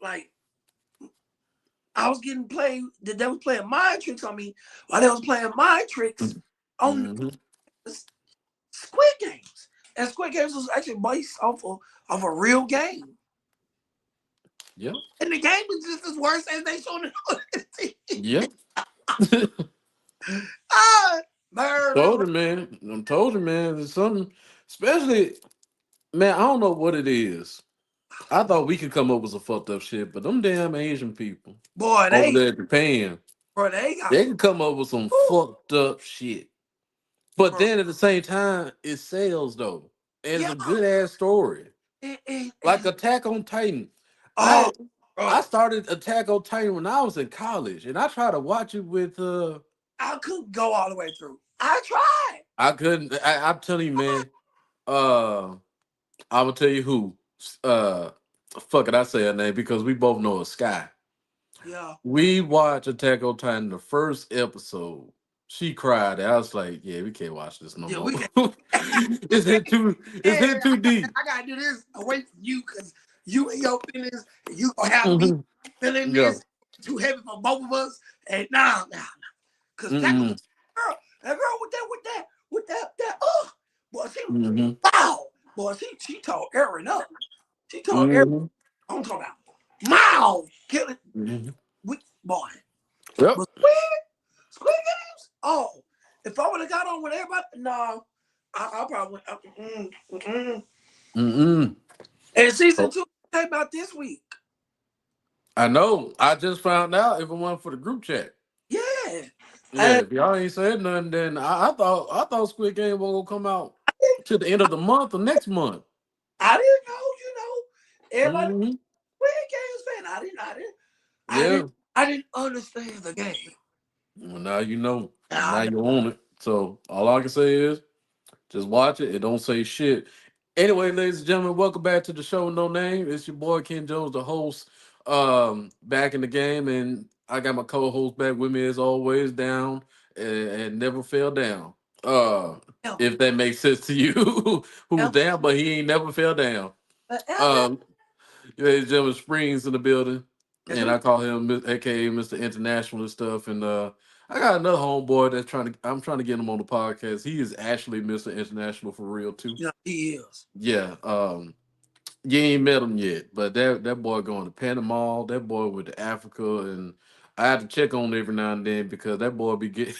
Like I was getting played. They was playing mind tricks on me while they was playing mind tricks on Squid Games. And Squid Games was actually based off of a real game. Yeah. And the game is just as worse as they showed it on the TV. Yeah. Murder. Told you, man. I'm told you, man. There's something, especially, man. I don't know what it is. I thought we could come up with some fucked up shit, but them damn Asian people Boy, over there in Japan, they got they some. can come up with some Woo, fucked up shit. But bro. then at the same time, it sells though, and it's Yeah. a good ass story. Like And Attack on Titan. oh, I bro. started Attack on Titan when I was in college, and I tried to watch it with I couldn't go all the way through. I tried. I couldn't. I'm telling you, man. Uh, I will tell you who. Uh, fuck it, I say her name because we both know it's Sky. Yeah. We watched Attack on Titan the first episode. She cried. I was like, "Yeah, we can't watch this no Yeah, more. we can. It's hit too. It's Yeah, hit too deep." I gotta do this away from you because you and your feelings, you gonna have me Mhm. feeling Yeah. this too heavy for both of us. And nah. Cause that Mm-mm. girl with that, boy, she was Mm-hmm. wow. Boy, she tore Aaron up. She tore Aaron. Mm-hmm. I'm talking about mouth killing Mm-hmm. we boy. Yep. But Squid Games? Oh, if I would have got on with everybody, no, I probably went. Mm-mm. And season Oh, 2 came out this week. I know. I just found out if it wasn't for the group chat. Yeah. Yeah, And if y'all ain't said nothing, then I thought Squid Game was gonna come out to the end of the month or next month. I didn't know, everybody Hmm. Squid Games fan. I Yeah. didn't, I didn't understand the game. Well, now you know. Nah, Now you own it. So all I can say is just watch it. It don't say shit. Anyway, ladies and gentlemen, welcome back to the show. No name. It's your boy Ken Jones, the host. Back in the game, and I got my co-host back with me as always, down and never fell down. Uh, ever, if that makes sense to you, who's ever, down, but he ain't never fell down. ever. Um, ladies and gentlemen, Springs in the building, That's and what I call him AKA Mr. International and stuff. And I got another homeboy that's I'm trying to get him on the podcast. He is actually Mr. International for real too. he is. Yeah. You ain't met him yet, but that boy going to Panama. That boy went to Africa, and I have to check on him every now and then because that boy be getting.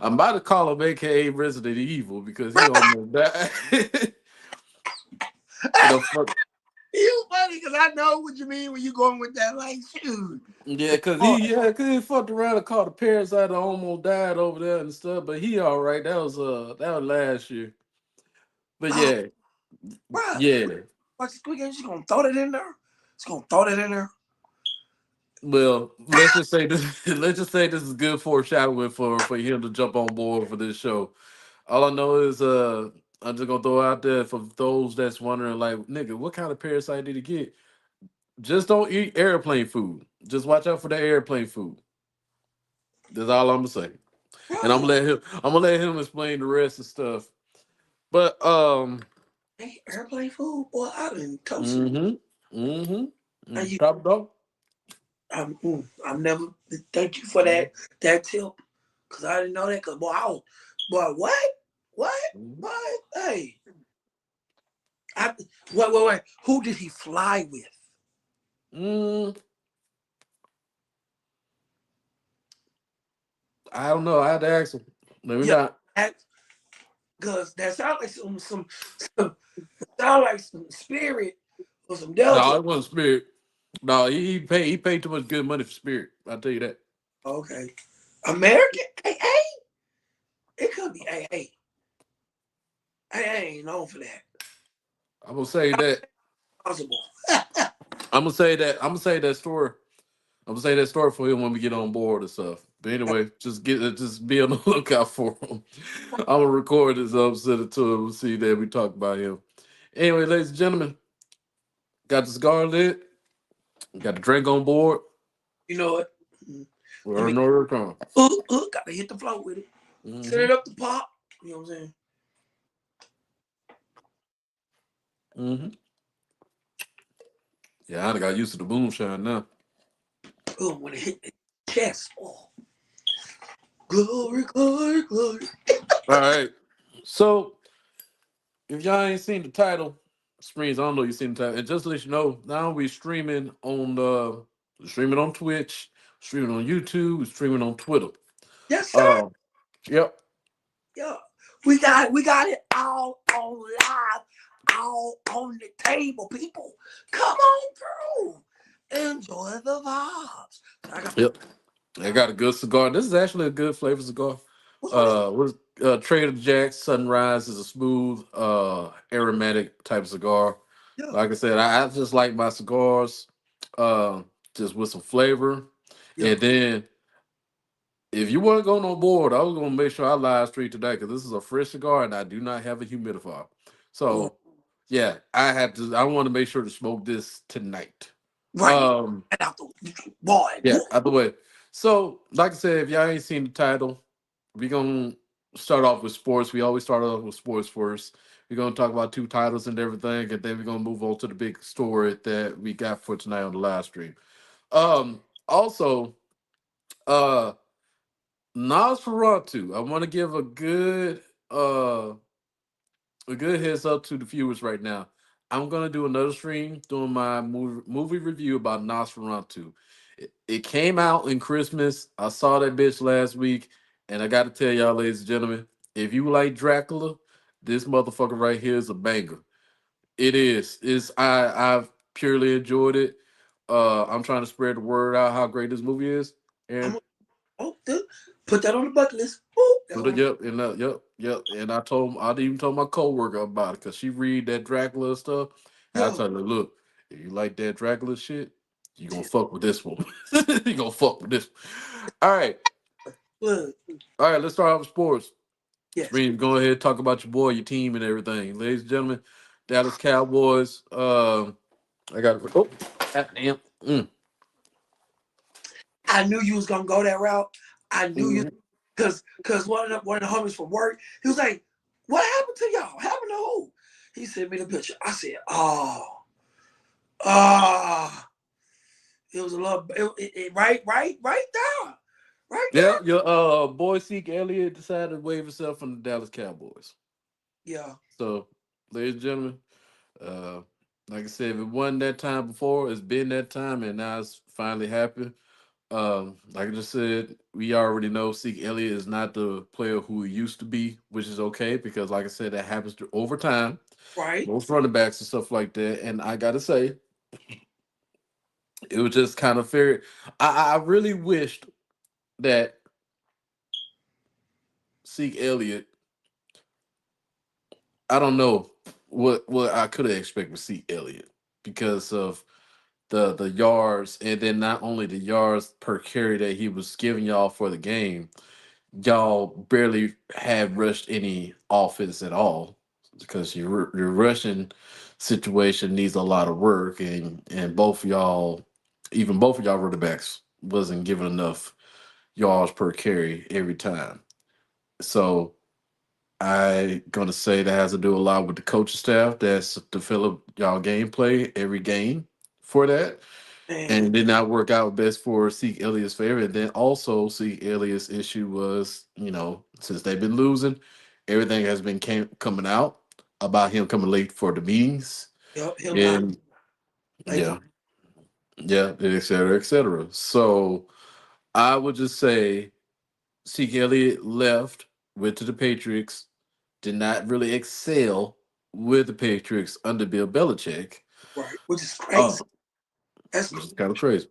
I'm about to call him AKA Resident Evil because he almost died. the fuck. You funny because I know what you mean when you going with that like shoot. Yeah, Boy, cause he fucked around and caught a parasite that almost died over there and stuff. But he all right. That was last year. But oh, yeah, bruh. yeah. Watch the Squid Game. She's gonna throw that in there. She's gonna throw that in there. Well, let's just say this. Let's just say this is good foreshadowing for him to jump on board for this show. All I know is I'm just gonna throw out there for those that's wondering like, nigga, what kind of parasite did he get? Just don't eat airplane food. Just watch out for that airplane food. That's all I'm gonna say. And Bro, I'm gonna let him explain the rest of stuff. But hey, airplane food, boy, I done toasted. mm-hmm. Mm-hmm. And you, Top dog. I'm never. Thank you for that tip, cause I didn't know that. Cause boy, boy, what, Mm-hmm. what? Hey, I wait. Who did he fly with? Mm, I don't know. I had to ask him. Maybe Yeah, not. cause that sound like some sound like some spirit or some No, Delta. it wasn't Spirit. No, he paid too much good money for Spirit. I'll tell you that. Okay, American AA. It could be AA. Ain't known for that. I'm gonna say that. Possible. I'm gonna say that. I'm gonna say that story. I'm gonna say that story for him when we get on board and stuff. But anyway, just be on the lookout for him. I'm gonna record this up, send it to him, see that we talk about him. Anyway, ladies and gentlemen, got the cigar lit, got the drink on board. You know what? We Let already me. know where it comes. Gotta hit the flow with it. Set Mm-hmm. it up to pop. You know what I'm saying? Mm-hmm. Yeah, I done got used to the moonshine now. Oh, when it hit the chest. Oh, glory, glory, glory. All right. So if y'all ain't seen the title, Screens, I don't know you seen the title. And just to let you know, now we streaming on Twitch, streaming on YouTube, streaming on Twitter. Yes, sir. Um, yep. Yeah. We got it all on live, all on the table, people. Come on through. Enjoy the vibes. So I got Yep. I got a good cigar. This is actually a good flavor cigar. what's on this? What is Trader Jack's Sunrise is a smooth, aromatic type of cigar. Yeah, Like I said, I just like my cigars, uh, just with some flavor. yeah. And then if you weren't going on board, I was gonna make sure I live stream today because this is a fresh cigar and I do not have a humidifier. Oh, So yeah, I want to make sure to smoke this tonight. right. Um, And out the boy. yeah, out the way. So, like I said, if y'all ain't seen the title, we're gonna start off with sports. We always start off with sports first. We're gonna talk about two titles and everything, and then we're gonna move on to the big story that we got for tonight on the live stream. Also, uh Nosferatu. I want to give uh a good heads up to the viewers right now. I'm gonna do another stream doing my movie review about Nosferatu. It came out in Christmas. I saw that bitch last week, and I got to tell y'all, ladies and gentlemen, if you like Dracula, this motherfucker right here is a banger. It is. I've purely enjoyed it. I'm trying to spread the word out how great this movie is, and I'm oh, dude, put that on the bucket list. Oh, that's but what I'm yep. And I even told my coworker about it because she read that Dracula stuff. And I yo. told her, look, if you like that Dracula shit, you gonna fuck with this one. You gonna fuck with this one. Look, All right. Let's start off with sports. yes. Scream, go ahead, talk about your boy, your team, and everything, ladies and gentlemen. Dallas Cowboys. I got it. Oh, goddamn. I knew you was gonna go that route. I knew you Mhm. because one of the homies from work, he was like, "What happened to y'all? Happened to who?" He sent me the picture. I said, "Oh, ah, it was a little, right there, right Yeah, there." your boy Zeke Elliot decided to waive himself from the Dallas Cowboys. Yeah, So, ladies and gentlemen. Uh, like I said, if it wasn't that time before, it's been that time, and now it's finally happened. Like I just said, we already know Zeke Elliott is not the player who he used to be, which is okay because, like I said, that happens over time. right. Most running backs and stuff like that. And I gotta say, it was just kind of fair. I really wished that Zeke Elliott. I don't know what I could have expected with Zeke Elliott because of the yards, and then not only the yards per carry that he was giving y'all for the game, y'all barely had rushed any offense at all because your rushing situation needs a lot of work, and both of y'all running backs wasn't giving enough yards per carry every time. So I gonna say that has to do a lot with the coaching staff that's develop y'all gameplay every game for that, and And it did not work out best for Zeke Elliott's favor. And then also Zeke Elliott's issue was, since they've been losing, everything has been coming out about him coming late for the meetings, yep, him not and like for yeah, yeah, et cetera, et cetera. So I would just say Zeke Elliott left, went to the Patriots, did not really excel with the Patriots under Bill Belichick. right, which is Uh, crazy. That's which is kind of crazy.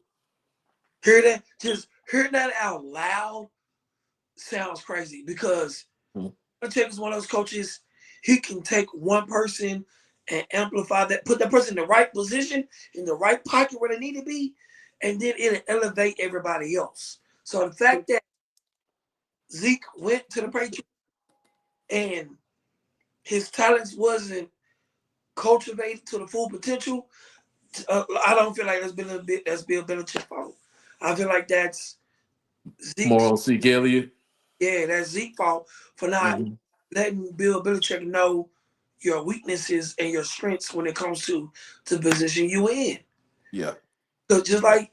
hear that, just hearing that out loud sounds crazy because Mhm. Belichick is one of those coaches. He can take one person and amplify that, put that person in the right position, in the right pocket where they need to be, and then it'll elevate everybody else. So the fact that Zeke went to the Patriots and his talents wasn't cultivated to the full potential, I don't feel like that's Bill Belichick's fault. I feel like that's More Zeke's on Zeke Elliott. that's Zeke's fault for not Mhm. letting Bill Belichick know your weaknesses and your strengths when it comes to the position you in. Yeah. Cause just like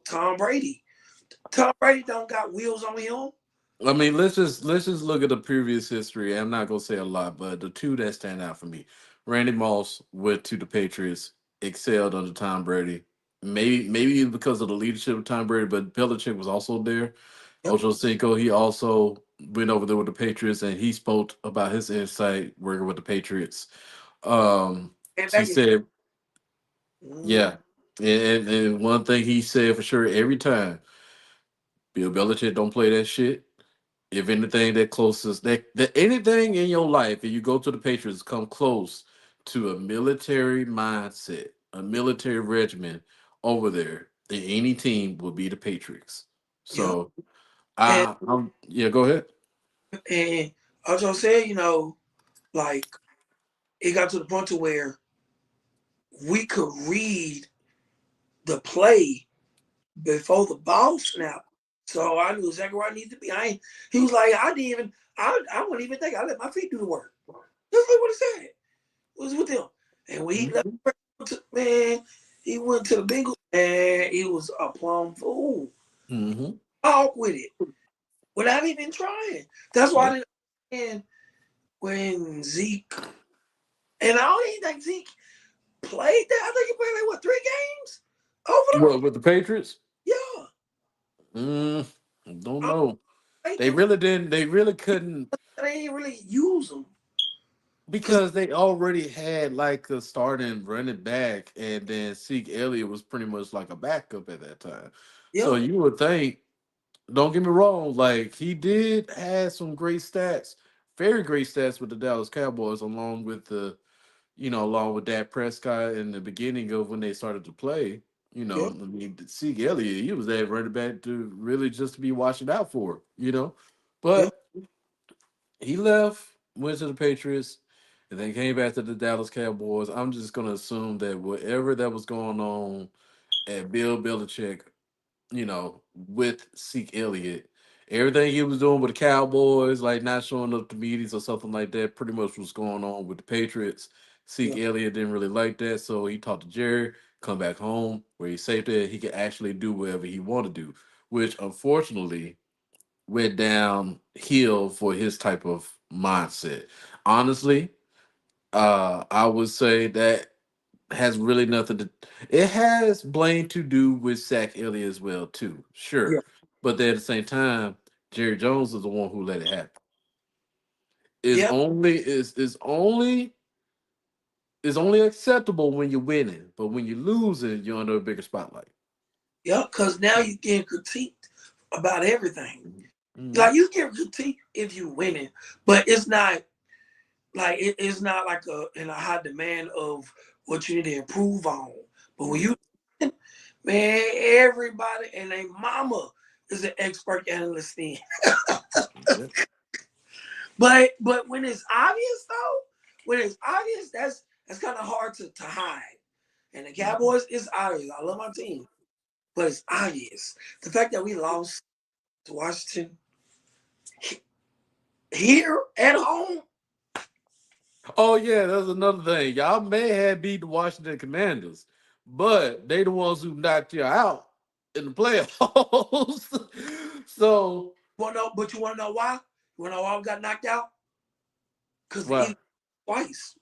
Tom Brady. Tom Brady don't got wheels on him. I mean, let's just look at the previous history. I'm not gonna say a lot, but the two that stand out for me, Randy Moss went to the Patriots, excelled under Tom Brady. Maybe because of the leadership of Tom Brady, but Belichick was also there. Yep. Ocho Cinco, he also went over there with the Patriots, and he spoke about his insight working with the Patriots. And He back in said, mm, yeah, and one thing he said for sure every time, Bill Belichick don't play that shit. If anything that closest that anything in your life, if you go to the Patriots, come close to a military mindset, a military regimen over there, then any team will be the Patriots. yep. So And yeah, go ahead. and I was gonna say, like it got to the point to where we could read the play before the ball snapped. So I knew exactly where I needed to be. He was like, I didn't even, I wouldn't even think. I let my feet do the work. Just like what he said. It was with him. And when he left, Mhm. man, he went to the Bengals, and he was a plum fool. Mhm. Talk with it without even trying. That's why I Yeah. didn't understand when Zeke, and I don't even think Zeke played that. I think he played like, what, 3 games? Over What with the Patriots? there? Yeah. Mm, don't I know. think They really didn't. They really couldn't they didn't really use him. Because, because they already had like a starting running back, and then Zeke Elliott was pretty much like a backup at that time. So yeah, you would think, don't get me wrong, like he did have some great stats, very great stats with the Dallas Cowboys, along with Dak Prescott in the beginning of when they started to play. yeah, I mean, Zeke Elliott, he was that running back to really just to be watching out for. yeah, But he left, went to the Patriots, and then came back to the Dallas Cowboys. I'm just gonna assume that whatever that was going on at Bill Belichick, with Zeke Elliott, everything he was doing with the Cowboys, like not showing up to meetings or something like that, pretty much was going on with the Patriots. yeah, Zeke Elliott didn't really like that, so he talked to Jerry, come back home where he's safe there. He could actually do whatever he wanted to do, which unfortunately went downhill for his type of mindset. Honestly, I would say that has really nothing to. It has blame to do with Zach Elliott as well too, yeah, sure, but then at the same time, Jerry Jones is the one who let it happen. Is yeah, only is only acceptable when you're winning, but when you're losing, you're under a bigger spotlight. yeah. Because now you get critiqued about everything. Mm-hmm. Like you get critiqued if you winning, but it's not like it's not like in a high demand of what you need to improve on. But when Yeah. you, man, everybody and their mama is an expert analyst in. Yeah. But when it's obvious though, when it's obvious, that's kind of hard to hide. And the Mhm. Cowboys is obvious. I love my team, but it's obvious. The fact that we lost to Washington here at home, Oh yeah, that's another thing. Y'all may have beat the Washington Commanders, but they the ones who knocked you out in the playoffs. So but you want to know why? You want to know why we got knocked out? Because the well, Eagles twice.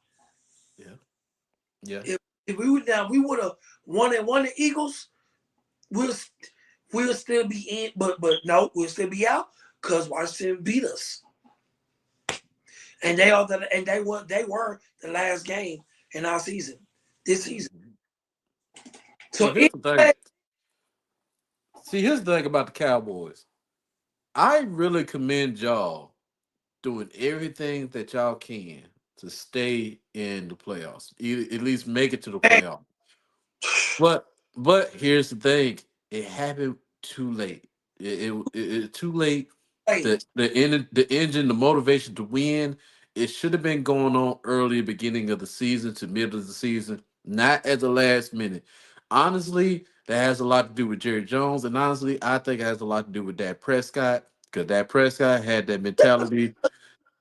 yeah, yeah. If we would now we would have won the Eagles, we'll we'll still be in, but no, we'll still be out because Washington beat us, and they were the last game in our season this season. Mhm. So See, here's the thing. anyway, Here's the thing about the Cowboys. I really commend y'all doing everything that y'all can to stay in the playoffs, at least make it to the playoffs. But here's the thing: it happened too late. It too late. hey, The engine, the motivation to win. It should have been going on early, beginning of the season to middle of the season, not at the last minute. Honestly, that has a lot to do with Jerry Jones, and honestly, I think it has a lot to do with Dak Prescott because Dak Prescott had that mentality.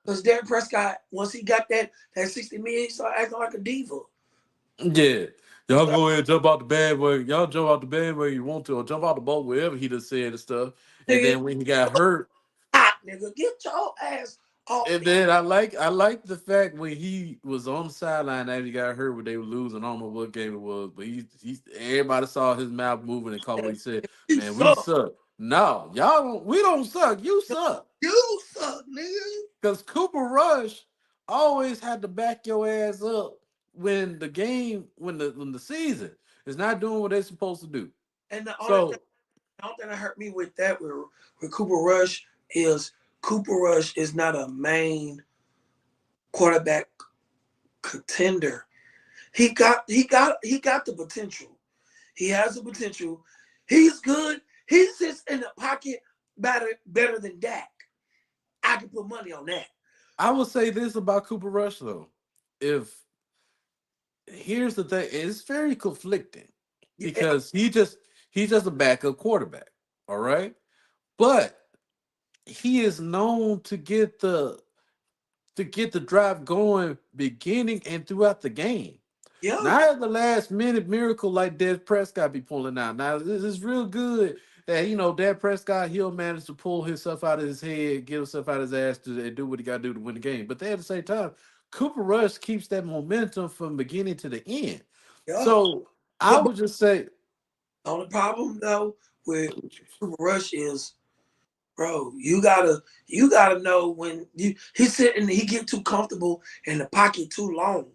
Because Dak Prescott, once he got that 60 million, he started acting like a diva. Yeah. Y'all go ahead and jump out the bandwagon. Y'all jump out the bandwagon you want to, or jump out the boat, wherever he just said and stuff. And Nigga, then when he got hurt, hot, nigga, get your ass off and me. then I like the fact when he was on the sideline after he got hurt when they were losing. I don't know what game it was, but he everybody saw his mouth moving and caught what he said. You Man, we suck. suck. No, y'all don't. We don't suck. You suck. You suck, nigga. Because Cooper Rush always had to back your ass up when the game, when the season is not doing what they're supposed to do. And So the only thing that hurt me with that with Cooper Rush is Cooper Rush is not a main quarterback contender. He got the potential. He has the potential. He's good. He sits in the pocket better than Dak. I can put money on that. I will say this about Cooper Rush though. If Here's the thing, it's very conflicting Yeah, because he's just a backup quarterback. All right. But he is known to get the drive going beginning and throughout the game. yeah, Not at the last minute miracle like Dak Prescott be pulling out. Now this is real good that Dak Prescott he'll manage to pull himself out of his head, get himself out of his ass to and do what he got to do to win the game. But then at the same time, Cooper Rush keeps that momentum from beginning to the end. yeah. So I But would just say, the only problem though with Cooper Rush is, bro, you gotta know when he's sitting, he get too comfortable in the pocket too long.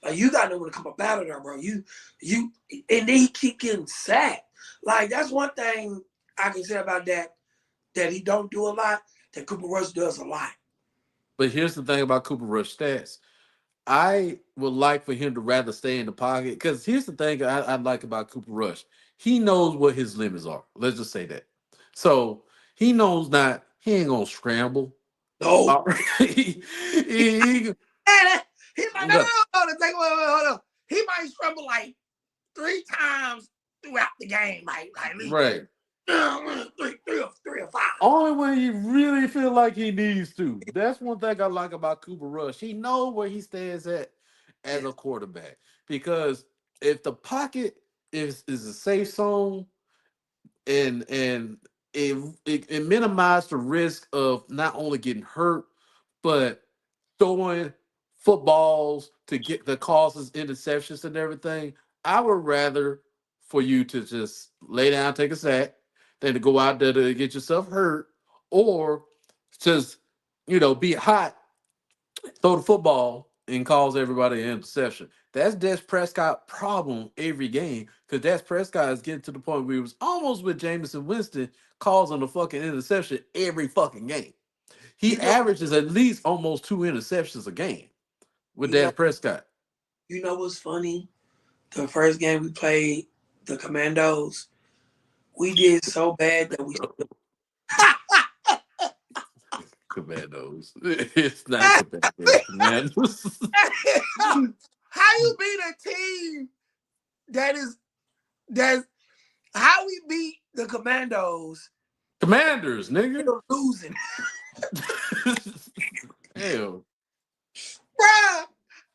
Like you gotta know when to come up out of there, bro. You and then he keep getting sacked. Like that's one thing I can say about that he don't do a lot. That Cooper Rush does a lot. but here's the thing about Cooper Rush stats. I would like for him to rather stay in the pocket because here's the thing I like about Cooper Rush. He knows what his limits are. Let's just say that. So he knows not he ain't gonna scramble. No, He, and he might no, no, no, no, no, hold on. He might scramble like 3 times throughout the game, like right. three or five. Only when he really feel like he needs to. That's one thing I like about Cooper Rush. He knows where he stands at as Yeah, a quarterback. Because if the pocket is a safe zone and it minimized the risk of not only getting hurt, but throwing footballs to get the causes interceptions and everything. I would rather for you to just lay down, take a sack, than to go out there to get yourself hurt, or just be hot, throw the football, and cause everybody an interception. That's Dak Prescott problem every game because Dak Prescott is getting to the point where he was almost with Jameson Winston causing a fucking interception every fucking game. He you know, averages at least almost 2 interceptions a game with you know, Dak Prescott. you know what's funny? The first game we played, the Commandos, we did so bad that we. Commandos. It's not Commandos. Commandos. How you beat a team that's how we beat the Commandos Commanders, nigga. still losing, Hell. bruh.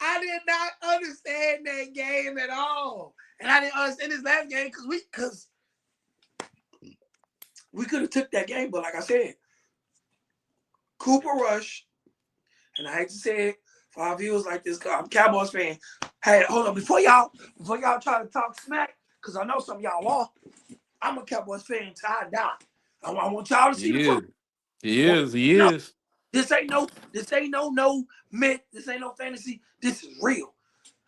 I did not understand that game at all, and I didn't understand this last game because we could have took that game, but like I said, Cooper Rush, and I hate to say it for our viewers like this, I'm a Cowboys fan. Hey, hold on, before y'all try to talk smack, because I know some of y'all are. I'm a Cowboys fan till I die. I want y'all to see the He proof. is. He is. He No, is. this ain't no myth. This ain't no fantasy. This is real.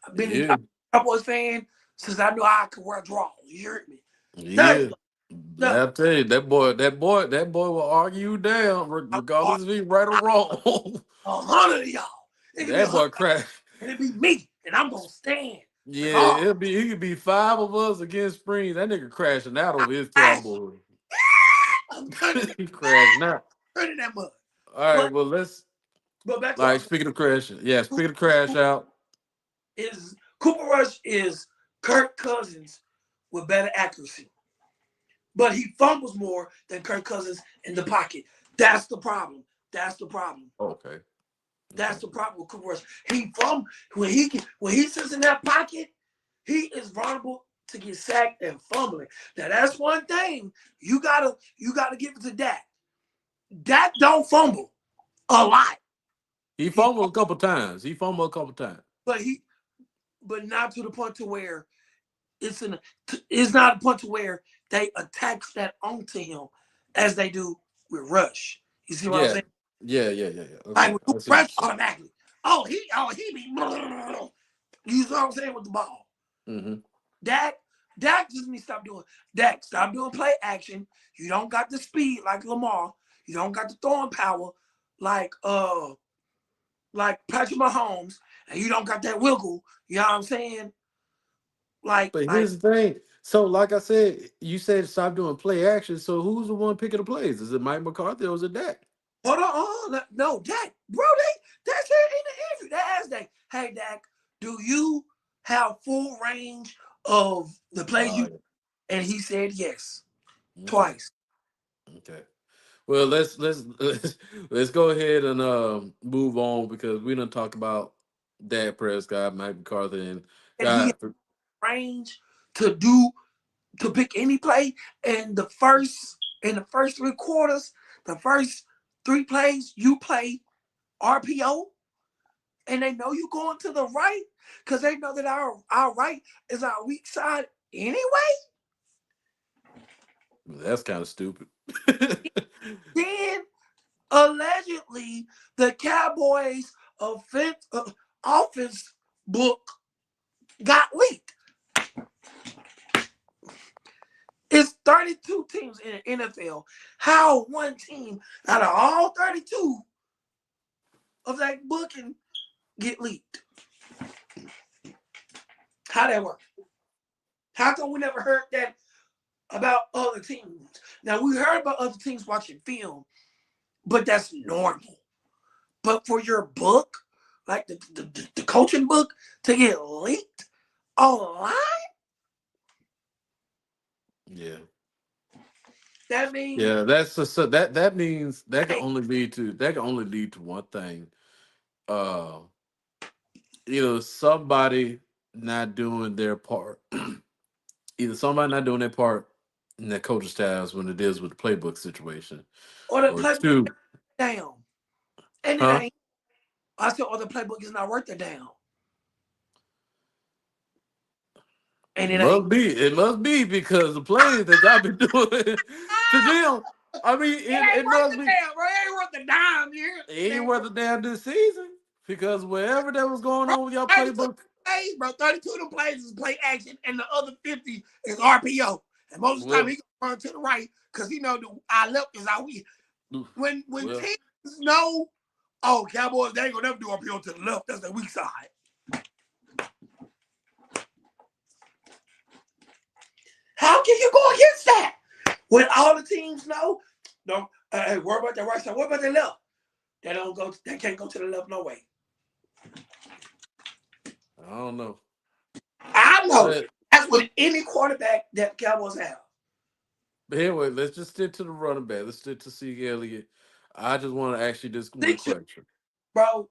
I've been He a is. Cowboys fan since I knew I could wear draws. You heard me? He None of is. y'all. No, I tell you, that boy will argue you down, regardless if he's right or wrong. 100 of y'all. It could be That 100, boy crash. and it be me, and I'm gonna stand. Yeah, Like, oh, he could be five of us against Springs. That nigga crashing out over his I, Cowboy. I'm turning He crashing out. that mud. All right, But well let's back to like our speaking of crashing. Yeah, speaking of crash out. is Cooper Rush is Kirk Cousins with better accuracy, but he fumbles more than Kirk Cousins in the pocket. That's the problem. That's the problem. Okay. That's the problem with Cooper Rush. When he sits in that pocket, he is vulnerable to get sacked and fumbling. Now that's one thing you gotta give it to Dak. Dak don't fumble a lot. He fumbled a couple times. But not to the point to where it's not a point to where they attach that onto him as they do with Rush. You see what I'm Yeah. saying? Yeah. Like Okay. with I see what Rush you're saying. automatically. He be. You see what I'm saying with the ball? Mm-hmm. Dak just needs to stop doing. Dak, stop doing play action. You don't got the speed like Lamar. You don't got the throwing power like Patrick Mahomes, and you don't got that wiggle. You know what I'm saying? But here's the thing. So, like I said, you said stop doing play action. So, who's the one picking the plays? Is it Mike McCarthy or is it Dak? Hold on, no, Dak, bro, that's it in the interview. They asked Dak, hey Dak, do you have full range of the plays you? Yeah. And he said yes, Okay. twice. Okay. Well, let's go ahead and move on because we done talk about Dak Prescott, Mike McCarthy, and And he has God. range to pick any play. And in the first 3 quarters, the first 3 plays you play RPO, and they know you going to the right because they know that our right is our weak side anyway. That's kind of stupid. Then allegedly the Cowboys offense book got leaked. It's 32 teams in the NFL. How one team out of all 32 of that booking get leaked? How that work? How come we never heard that about other teams? Now we heard about other teams watching film, but that's normal. But for your book, like the coaching book, to get leaked online, Yeah. that means Yeah, that means that can only lead to one thing. Uh somebody not doing their part. Either somebody not doing their part in their coaching staffs when it deals with the playbook situation. or the Or playbook two, down, and it huh? ain't. I said, or the playbook is not worth it down, and it ain't. It must be because the plays that y'all been doing to them. I mean, It ain't it worth must the be. damn, bro. It ain't worth the dime here. It It ain't ain't worth worth a damn this season because wherever that was going bro, on with your 32 playbook, plays, bro. 32 of them plays is play action, and the other 50 is RPO. And most of the time well, he gonna run to the right because he know our left is our weak. When well, teams know, oh, Cowboys, they ain't gonna never do RPO to the left. That's the weak side. How can you go against that? When all the teams know, don't hey, worry about the right side. What about the left? They don't go. They can't go to the left no way. I don't know. I know. But That's with any quarterback that Cowboys have. anyway, let's just stick to the running back. Let's stick to Zeke Elliott. I just want to ask you this one Zeke should, question. bro.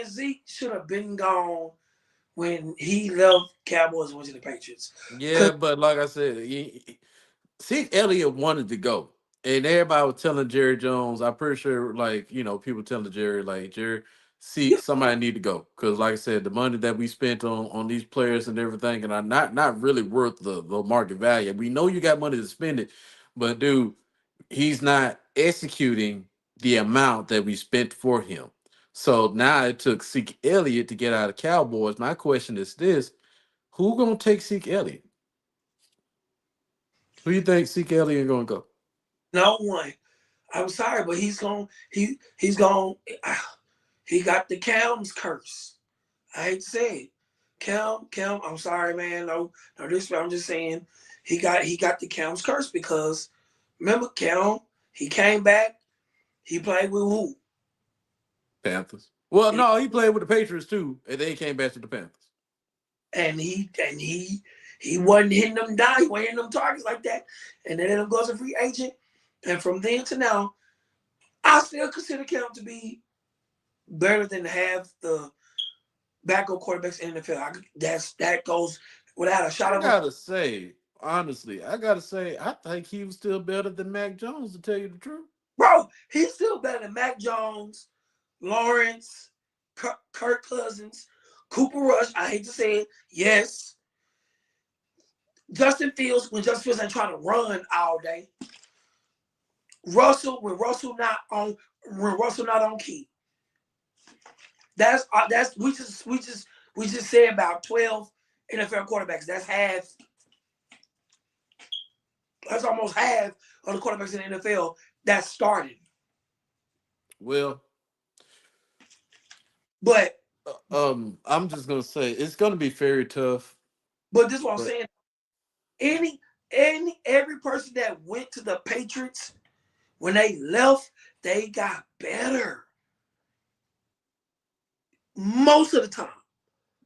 Zeke should have been gone when he left Cowboys and went to the Patriots. Yeah, Cause but like I said, Zeke Elliott wanted to go, and everybody was telling Jerry Jones. I'm pretty sure, like people telling Jerry, like Jerry, see, somebody need to go because, like I said, the money that we spent on these players and everything, and are not really worth the market value. We know you got money to spend it, but dude, he's not executing the amount that we spent for him. So now it took Zeke Elliott to get out of Cowboys. My question is this: who gonna take Zeke Elliott? Who you think Zeke Elliott gonna go? no one. I'm sorry, but he's gone. He got the Cam's curse. I hate to say it. Cam, I'm sorry, man. No disrespect. I'm just saying he got the Cam's curse because remember Cam, he came back, he played with who? Panthers. Well, And no, he played with the Patriots too, and then he came back to the Panthers. he wasn't hitting them down, he wasn't hitting them targets like that. And then him goes a free agent. And from then to now, I still consider Cam to be better than half the backup quarterbacks in the NFL. That goes without a shot I of a gotta say, honestly, I think he was still better than Mac Jones, to tell you the truth. bro. He's still better than Mac Jones, Lawrence, Kirk Cousins, Cooper Rush. I hate to say it, yes. Justin Fields when Justin Fields ain't trying to run all day. Russell when Russell not on key. That's we just said about 12 NFL quarterbacks. That's half. That's almost half of the quarterbacks in the NFL that started. Well, But I'm just gonna say it's gonna be very tough. this is what I'm But saying. Any every person that went to the Patriots when they left, they got better most of the time.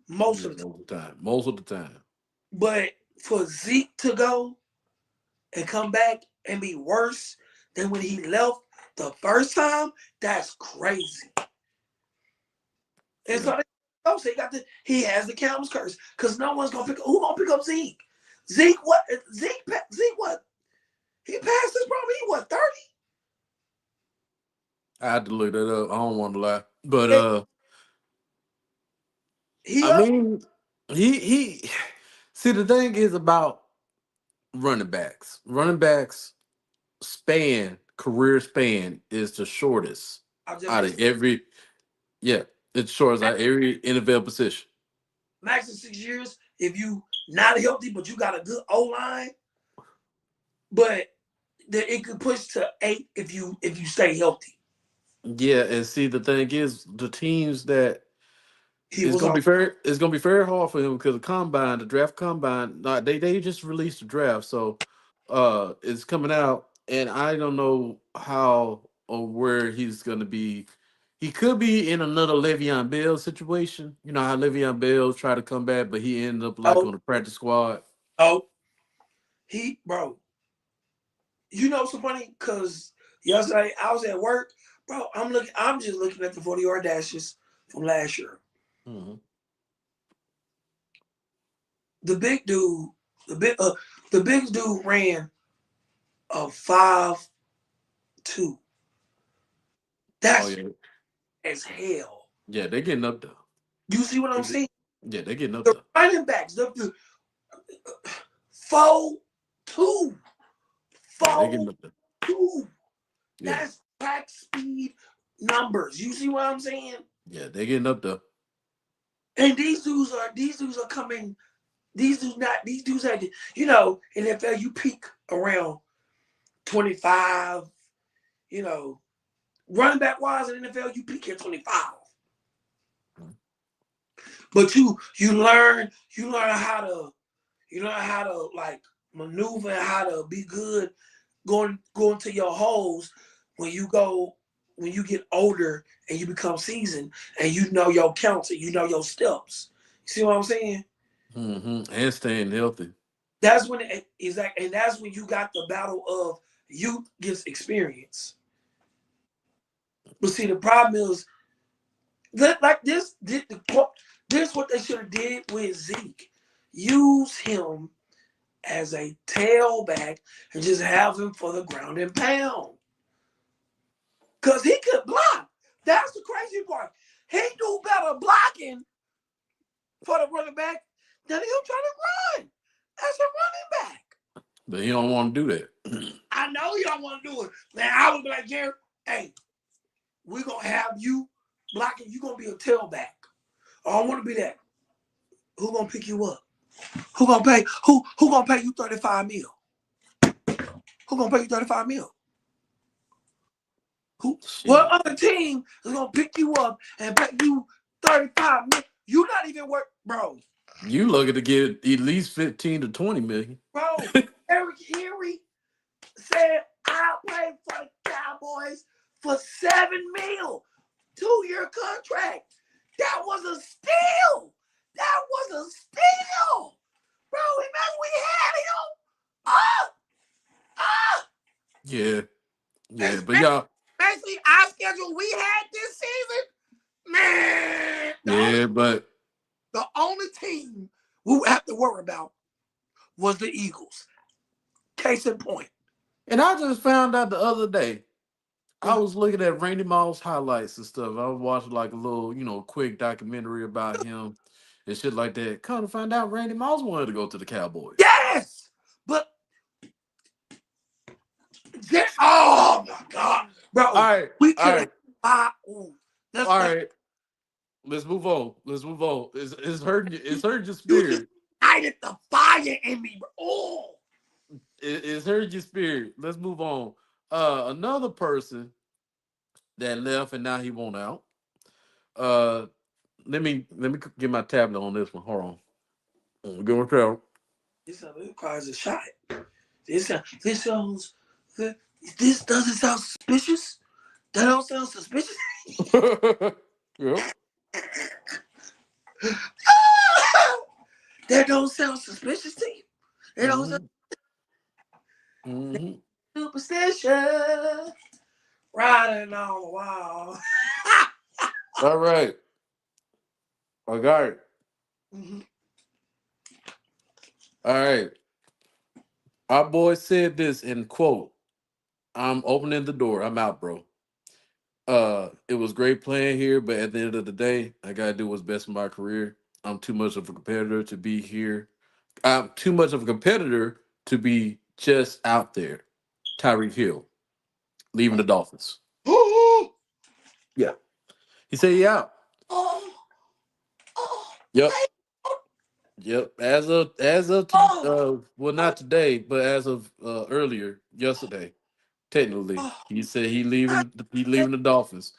Most yeah, of the time. most of the time, But for Zeke to go and come back and be worse than when he left the first time, that's crazy. And yeah. so he has the Cowboys curse because no one's gonna pick up Zeke. Zeke what? Zeke what? He passed his problem. He what 30? I had to look that up. I don't want to lie, but And he I up. mean, he. See, the thing is about running backs. Running backs career span is the shortest I was just out gonna of say every. Yeah, it's short out of every NFL position. max is 6 years if you not healthy, but you got a good O line. But it could push to 8 if you stay healthy. Yeah, and see, the thing is, the teams that He was on. it's gonna be very hard for him because the draft combine, they just released the draft, so it's coming out, and I don't know how or where he's gonna be. He could be in another Le'Veon Bell situation. You know how Le'Veon Bell tried to come back, but he ended up like Oh, on the practice squad. oh, bro. You know, so funny because yesterday I was at work, bro. I'm just looking at the 40-yard dashes from last year. Mhm. The big dude, the big, the big dude ran a 5.2. Oh That's yeah, as hell. yeah, they're getting up there. You see what They I'm get- saying? Yeah, they're getting up The there. running backs, the 4.2, Yeah, they're four getting up there. two. Yeah, That's track speed numbers. You see what I'm saying? yeah, they're getting up there. And these dudes are coming. These dudes are in the NFL you peak around 25. You know, running back wise in the NFL you peak at 25. But you learn how to like maneuver and how to be good going to your holes when you get older and you become seasoned and you know your counts and you know your steps. You see what I'm saying? And staying healthy. That's when and that's when you got the battle of youth gets experience. But see, the problem is that like this what they should have did with Zeke. Use him as a tailback and just have him for the ground and pound. Cause he could block. That's the crazy part. He do better blocking for the running back than him trying to run as a running back. But he don't want to do that. I know y'all want to do it. Man, I would be like, Jerry, hey, we're gonna have you blocking, you gonna be a tailback. I don't wanna be that. Who gonna pick you up? Who gonna pay you 35 mil? Who gonna pay you 35 mil? What Shit. other team is gonna pick you up and pay you 35 mil? You not even work, bro. You looking to get at least 15 to 20 million. Bro, Eric Henry said I played for the Cowboys for 7 mil. 2-year contract. That was a steal. That was a steal. Bro, imagine we had him. Ah, ah. Yeah. Yeah. But Especially y'all, our schedule we had this season. Yeah, but the only team we would have to worry about was the Eagles. Case in point. and I just found out the other day. I was looking at Randy Moss highlights and stuff. I was watching like a little, quick documentary about him and shit like that. Come to find out, Randy Moss wanted to go to the Cowboys. Yes, but oh my God, bro, All right, we all could right, have. all right. Let's move on. Let's move on. It's hurting you. It's hurting your You just spirit. ignited the fire in me, bro. Oh, It's hurting your spirit. Let's move on. Another person that left and now he won't out. Uh, let me get my tablet on this one. Hold on. Go with that. this requires a shot. This sounds. This doesn't sound suspicious. That don't sound suspicious. Yep. That don't sound suspicious to you. That don't sound Mm-hmm. superstition. Riding on the wall. All right. I got it. Mm-hmm. All right. Our boy said this in quote. I'm opening the door. I'm out, bro. It was great playing here, but at the end of the day, I gotta do what's best for my career. I'm too much of a competitor to be here. I'm too much of a competitor to be just out there. Tyreek Hill leaving the Dolphins. Yeah. He said he out. Oh, oh, Yep. Yep. oh, Well, not today, but as of earlier yesterday, technically, oh, he said he leaving the Dolphins.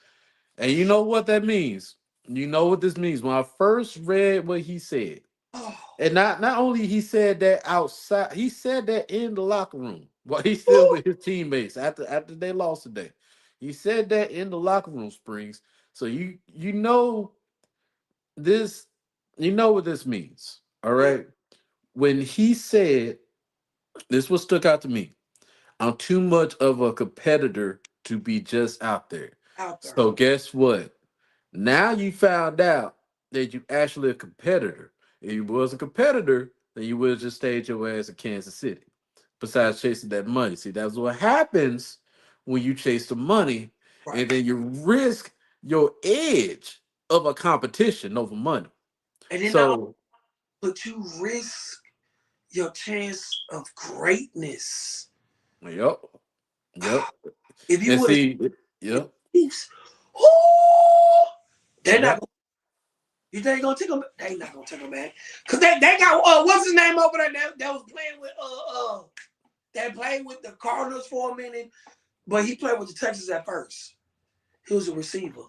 And you know what that means. You know what this means. When I first read what he said, oh. and not only he said that outside, he said that in the locker room while he's still with his teammates after they lost today. He said that in the locker room, Springs. So you know this, you know what this means. All Yeah, right. When he said this, what stuck out to me. I'm too much of a competitor to be just out there. out there. So guess what? Now you found out that you actually a competitor. If you was a competitor, then you would have just stayed your ass in Kansas City. Besides chasing that money. See, that's what happens when you chase the money Right. and then you risk your edge of a competition over money. And then now, So, but you risk your chance of greatness. yep, yep. If you And would have see, yep, Chiefs, oh, they're not. yep. You think they gonna take him? They not gonna take him back because they got what's his name over there that was playing with that played with the Cardinals for a minute, but he played with the Texans at first. He was a receiver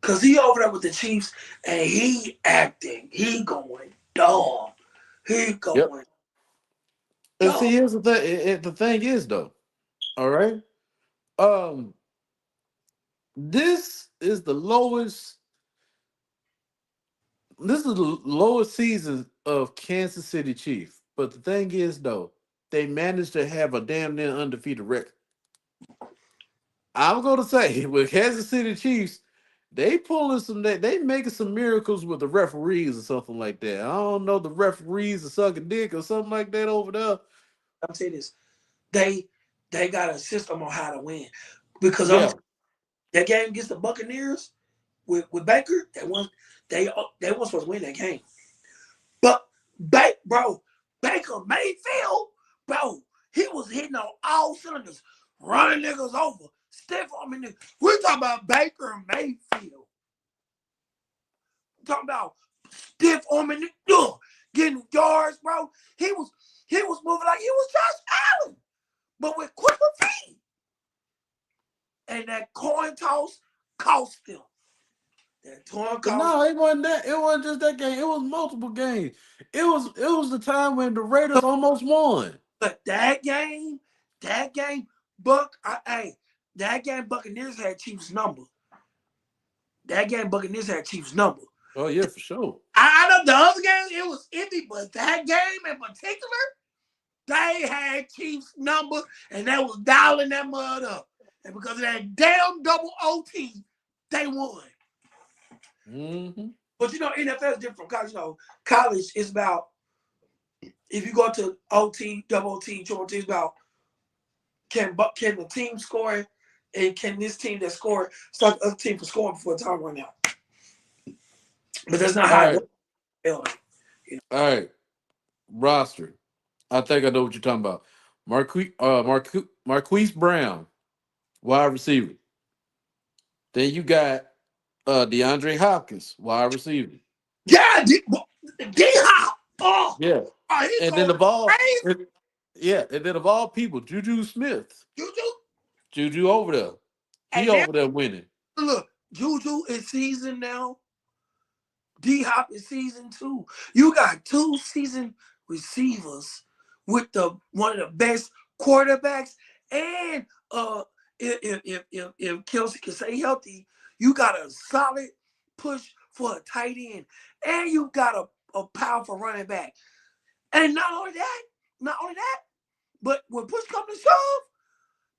because he over there with the Chiefs and he acting, he going dumb, he Yep. going And dumb. see, here's the thing. The thing is, though, all right. Um, this is the lowest. This is the lowest season of Kansas City Chief. But the thing is, though, they managed to have a damn near undefeated record. I'm going to say with Kansas City Chiefs, they pulling they making some miracles with the referees or something like that. I don't know, the referees are sucking dick or something like that over there. I'm saying this, they they got a system on how to win because I'm Yeah. that game against the Buccaneers with Baker, they weren't supposed to win that game. But bro, Baker Mayfield, bro, he was hitting on all cylinders, running niggas over, stiff arming niggas. We're talking about Baker Mayfield. We're talking about stiff arming niggas, getting yards, bro. He was moving like he was Josh Allen, but with quicker feet. And that coin toss cost them. That coin But cost. no, it wasn't that. It wasn't just that game. It was multiple games. It was the time when the Raiders almost won. But that game, that game Buccaneers had Chiefs number. That game Buccaneers had Chiefs number. Oh yeah, for sure. I know the other game it was iffy, but that game in particular, they had Chiefs number and they was dialing that mud up. And because of that damn double OT, they won. Mm-hmm. But NFL is different from college. College is about, if you go to OT, double OT, triple OT, it's about can the team score, and can this team that scored stop the other team from scoring before the time run out. But that's not All how it right. works. All right. Roster. I think I know what you're talking about. Marquise Brown, wide receiver. Then you got DeAndre Hopkins, wide receiver. Yeah, D-Hop. Oh, Yeah. he And then going of all crazy. yeah, and then of all people, Juju Smith. Juju. Juju over there. He And now, over there winning. look, Juju is seasoned now. D-Hop is season 2. You got 2 seasoned receivers with the one of the best quarterbacks. And if Kelsey can stay healthy, you got a solid push for a tight end. And you got a powerful running back. And not only that, but when push comes to shove,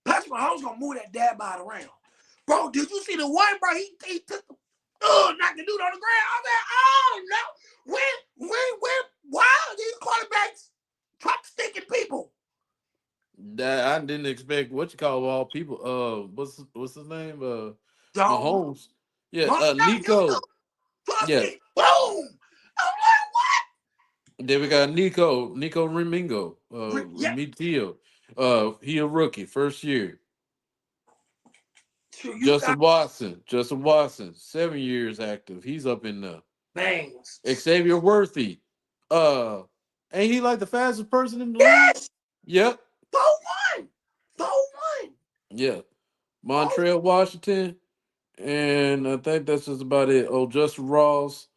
Patrick Mahomes gonna move that dad body around. Bro, did you see the one, bro? He took the knocked the dude on the ground. I said, oh no. Why are these quarterbacks truck sticking people? That I didn't expect what you call all people. What's his name? Jones. Mahomes. Yeah, Run down Houston. Nico. Truck Yeah. stick. Boom. I'm Then we got Nico Remingo, like, what? Yeah. Remitio. He a rookie, first year. Sure, you got Justin Watson, 7 years active. He's up in the bangs. Xavier Worthy. Uh, ain't he like the fastest person in the league? Yes. Yep. 4-1. 4-1. Yeah. Oh, Montreal, Washington. And I think that's just about it. Oh, Justin Ross,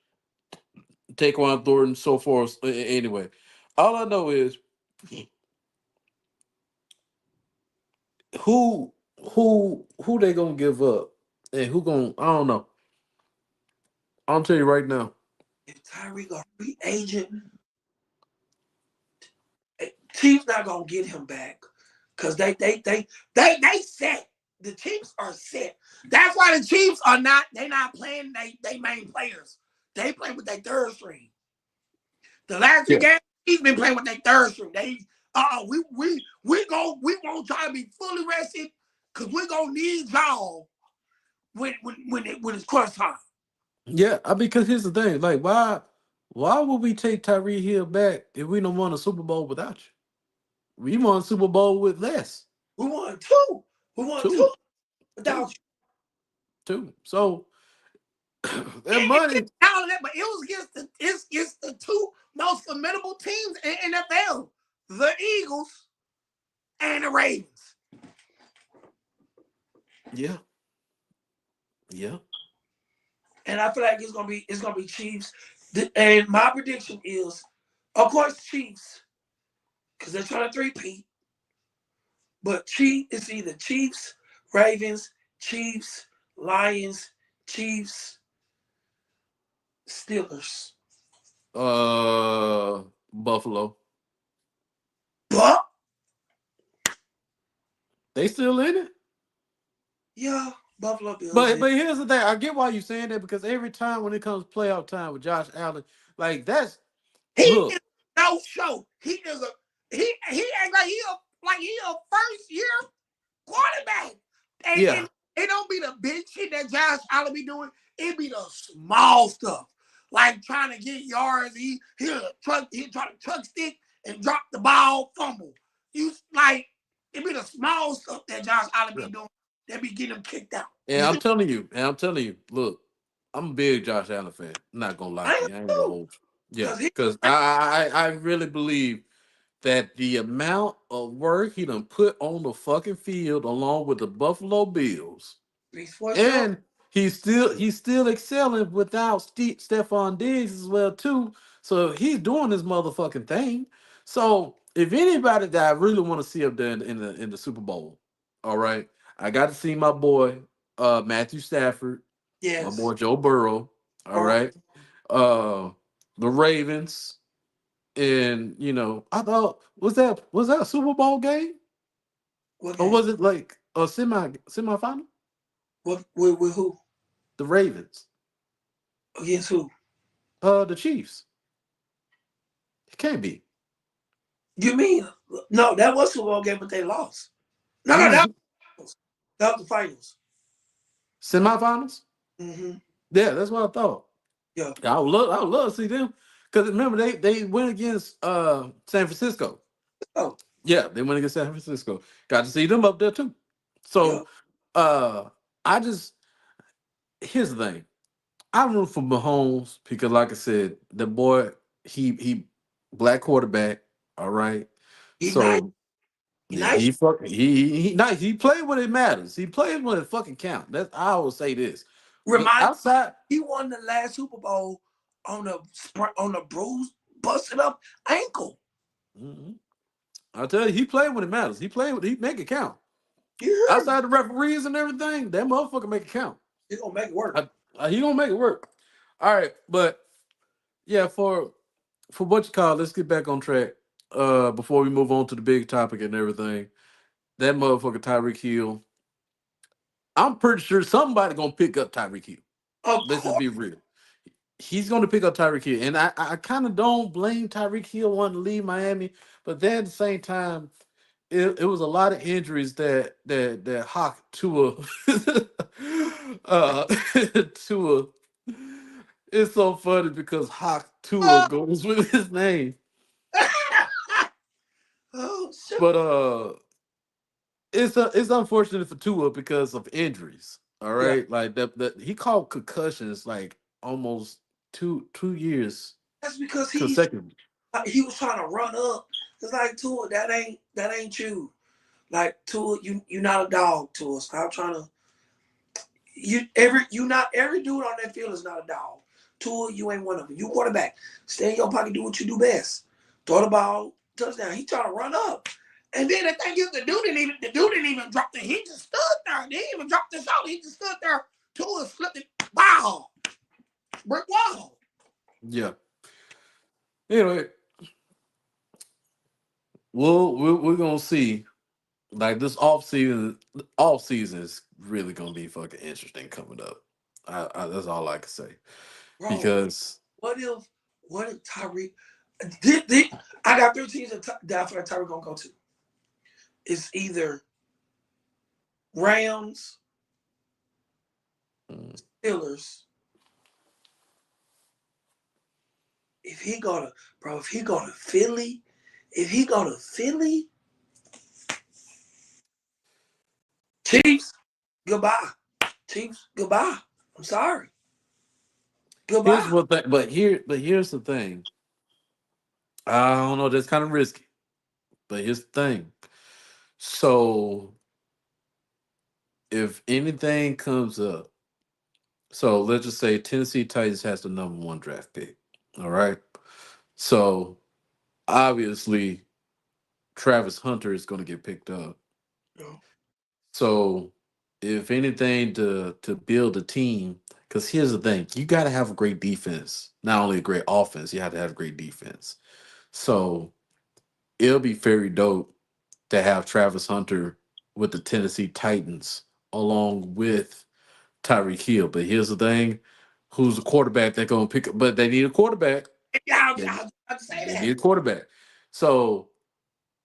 Taquan Thornton, so forth. Anyway, all I know is who who they gonna give up and who gonna I don't know. I'll tell you right now. if Tyreek a free agent, Chiefs not gonna get him back. Cause they set. The Chiefs are set. That's why the Chiefs are not. They not playing. They main players. They play with their third string. The last 3 Yeah. games, he's been playing with their third string. We won't try to be fully rested because we gonna need y'all when it's crunch time. Yeah, I mean, because here's the thing, like, why would we take Tyreek Hill back if we don't won a Super Bowl without you? We won a Super Bowl with less, We won 2. We won two, 2 without two, you. two. So that money, All of that, but it was against the 2 most formidable teams in NFL: the Eagles and the Ravens. yeah, yeah. And I feel like it's gonna be Chiefs. And my prediction is, of course, Chiefs, because they're trying to three-peat. But it's either Chiefs, Ravens, Chiefs, Lions, Chiefs, Steelers. Buffalo, But they still in it. yeah, Buffalo Bills. But here's the thing, I get why you're saying that because every time when it comes playoff time with Josh Allen, like that's He look, is no show. He act like he a first year quarterback. And yeah, it don't be the big shit that Josh Allen be doing. It be the small stuff. Like trying to get yards. He try to truck stick and drop the ball, fumble. You like it be the small stuff that Josh Allen be yeah. doing that be getting him kicked out. And You I'm see, telling you, look, I'm a big Josh Allen fan. I'm not gonna lie I to am you. I ain't gonna too. hold you. Yeah, Cause he because I really believe that the amount of work he done put on the fucking field along with the Buffalo Bills, speaks for sure. and he's still excelling without Stephon Diggs as well too. So he's doing his motherfucking thing. So if anybody that I really want to see up there in the Super Bowl, all right, I got to see my boy Matthew Stafford, my Yes. boy Joe Burrow, all Or right, uh the Ravens, and I thought was that a Super Bowl game what or game? was it like? Semifinal. With who? The Ravens. Against who? The Chiefs. It can't be. You mean no? That was Super Bowl game, but they lost. No, no, Mm-hmm. that was the finals. Semifinals. Mm-hmm. Yeah, that's what I thought. Yeah. I would love to see them because remember they went against San Francisco. Oh, Yeah, they went against San Francisco. Got to see them up there too. yeah. So uh I just here's the thing. I root for Mahomes because, like I said, the boy he black quarterback. All right, He nice. so He yeah, nice. he nice. He played when it matters. He plays when it fucking count. That's I always say this. But Remind outside, he won the last Super Bowl on a bruised, busted up ankle. mhm, I'll tell you, he played when it matters. He make it count. You heard me. Outside the referees and everything, that motherfucker make it count. He gonna make it work. He gonna make it work. All right, but yeah, for what you call, let's get back on track. Before we move on to the big topic and everything, that motherfucker Tyreek Hill. I'm pretty sure somebody gonna pick up Tyreek Hill. Of Let's just course. be real. He's gonna pick up Tyreek Hill, and I kind of don't blame Tyreek Hill wanting to leave Miami, but then at the same time, it was a lot of injuries that Hawk Tua uh Tua. It's so funny because Hawk Tua Oh, goes with his name. oh shit. But it's unfortunate for Tua because of injuries. All Yeah, right, like that he called concussions like almost two years that's because consecutively. he was trying to run up. It's like Tua, that ain't you. Like Tua, you not a dog, Tua. Stop trying to you not every dude on that field is not a dog. Tua, you ain't one of them. You quarterback. Stay in your pocket, do what you do best. Throw the ball, touchdown. He trying to run up. And then the thing is, the dude didn't even drop the. He just stood there. He didn't even drop the shot. He just stood there. Tua flipped it. Wow, brick wall. Yeah. Anyway, we're gonna see. Like this off season is really gonna be fucking interesting coming up. That's all I can say Bro, because what if Tyreek? I got 13 teams that I feel like Tyreek gonna go to. It's either Rams, mm, Steelers. If he go to bro, if he go to Philly, if he go to Philly, Chiefs, goodbye. Chiefs, goodbye. I'm sorry. here's Goodbye. what thing, but here's the thing. I don't know. That's kind of risky. But here's the thing. So if anything comes up, so let's just say Tennessee Titans has the number one draft pick. All right. So obviously Travis Hunter is going to get picked up. No. So if anything to build a team, because here's the thing, you got to have a great defense. Not only a great offense, you have to have great defense. So it'll be very dope to have Travis Hunter with the Tennessee Titans along with Tyreek Hill. But here's the thing, who's the quarterback they're going to pick up? But they need a quarterback. Yeah, I was They, about to say they that. need a quarterback. So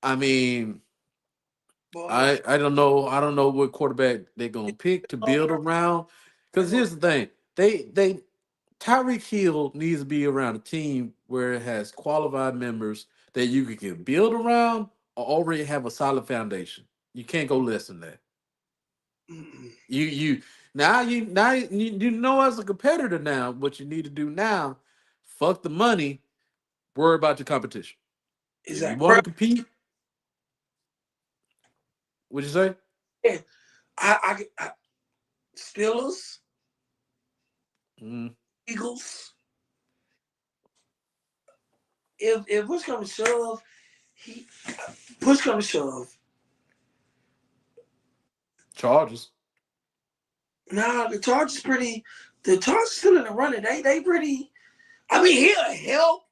I mean, Boy, I don't know what quarterback they're gonna pick to build around. they're Because gonna here's the thing, they Tyreek Hill needs to be around a team where it has qualified members that you can build around or already have a solid foundation. You can't go less than that. mm-mm. You know as a competitor now what you need to do now. Fuck the money. Worry about your competition. If you Exactly. want Bro, to compete, what you say? yeah, I Steelers, Mm, Eagles. If push comes to shove, he push comes to shove. Chargers. Nah, the Chargers pretty. The Chargers still in the running. They pretty. I mean, he'll help,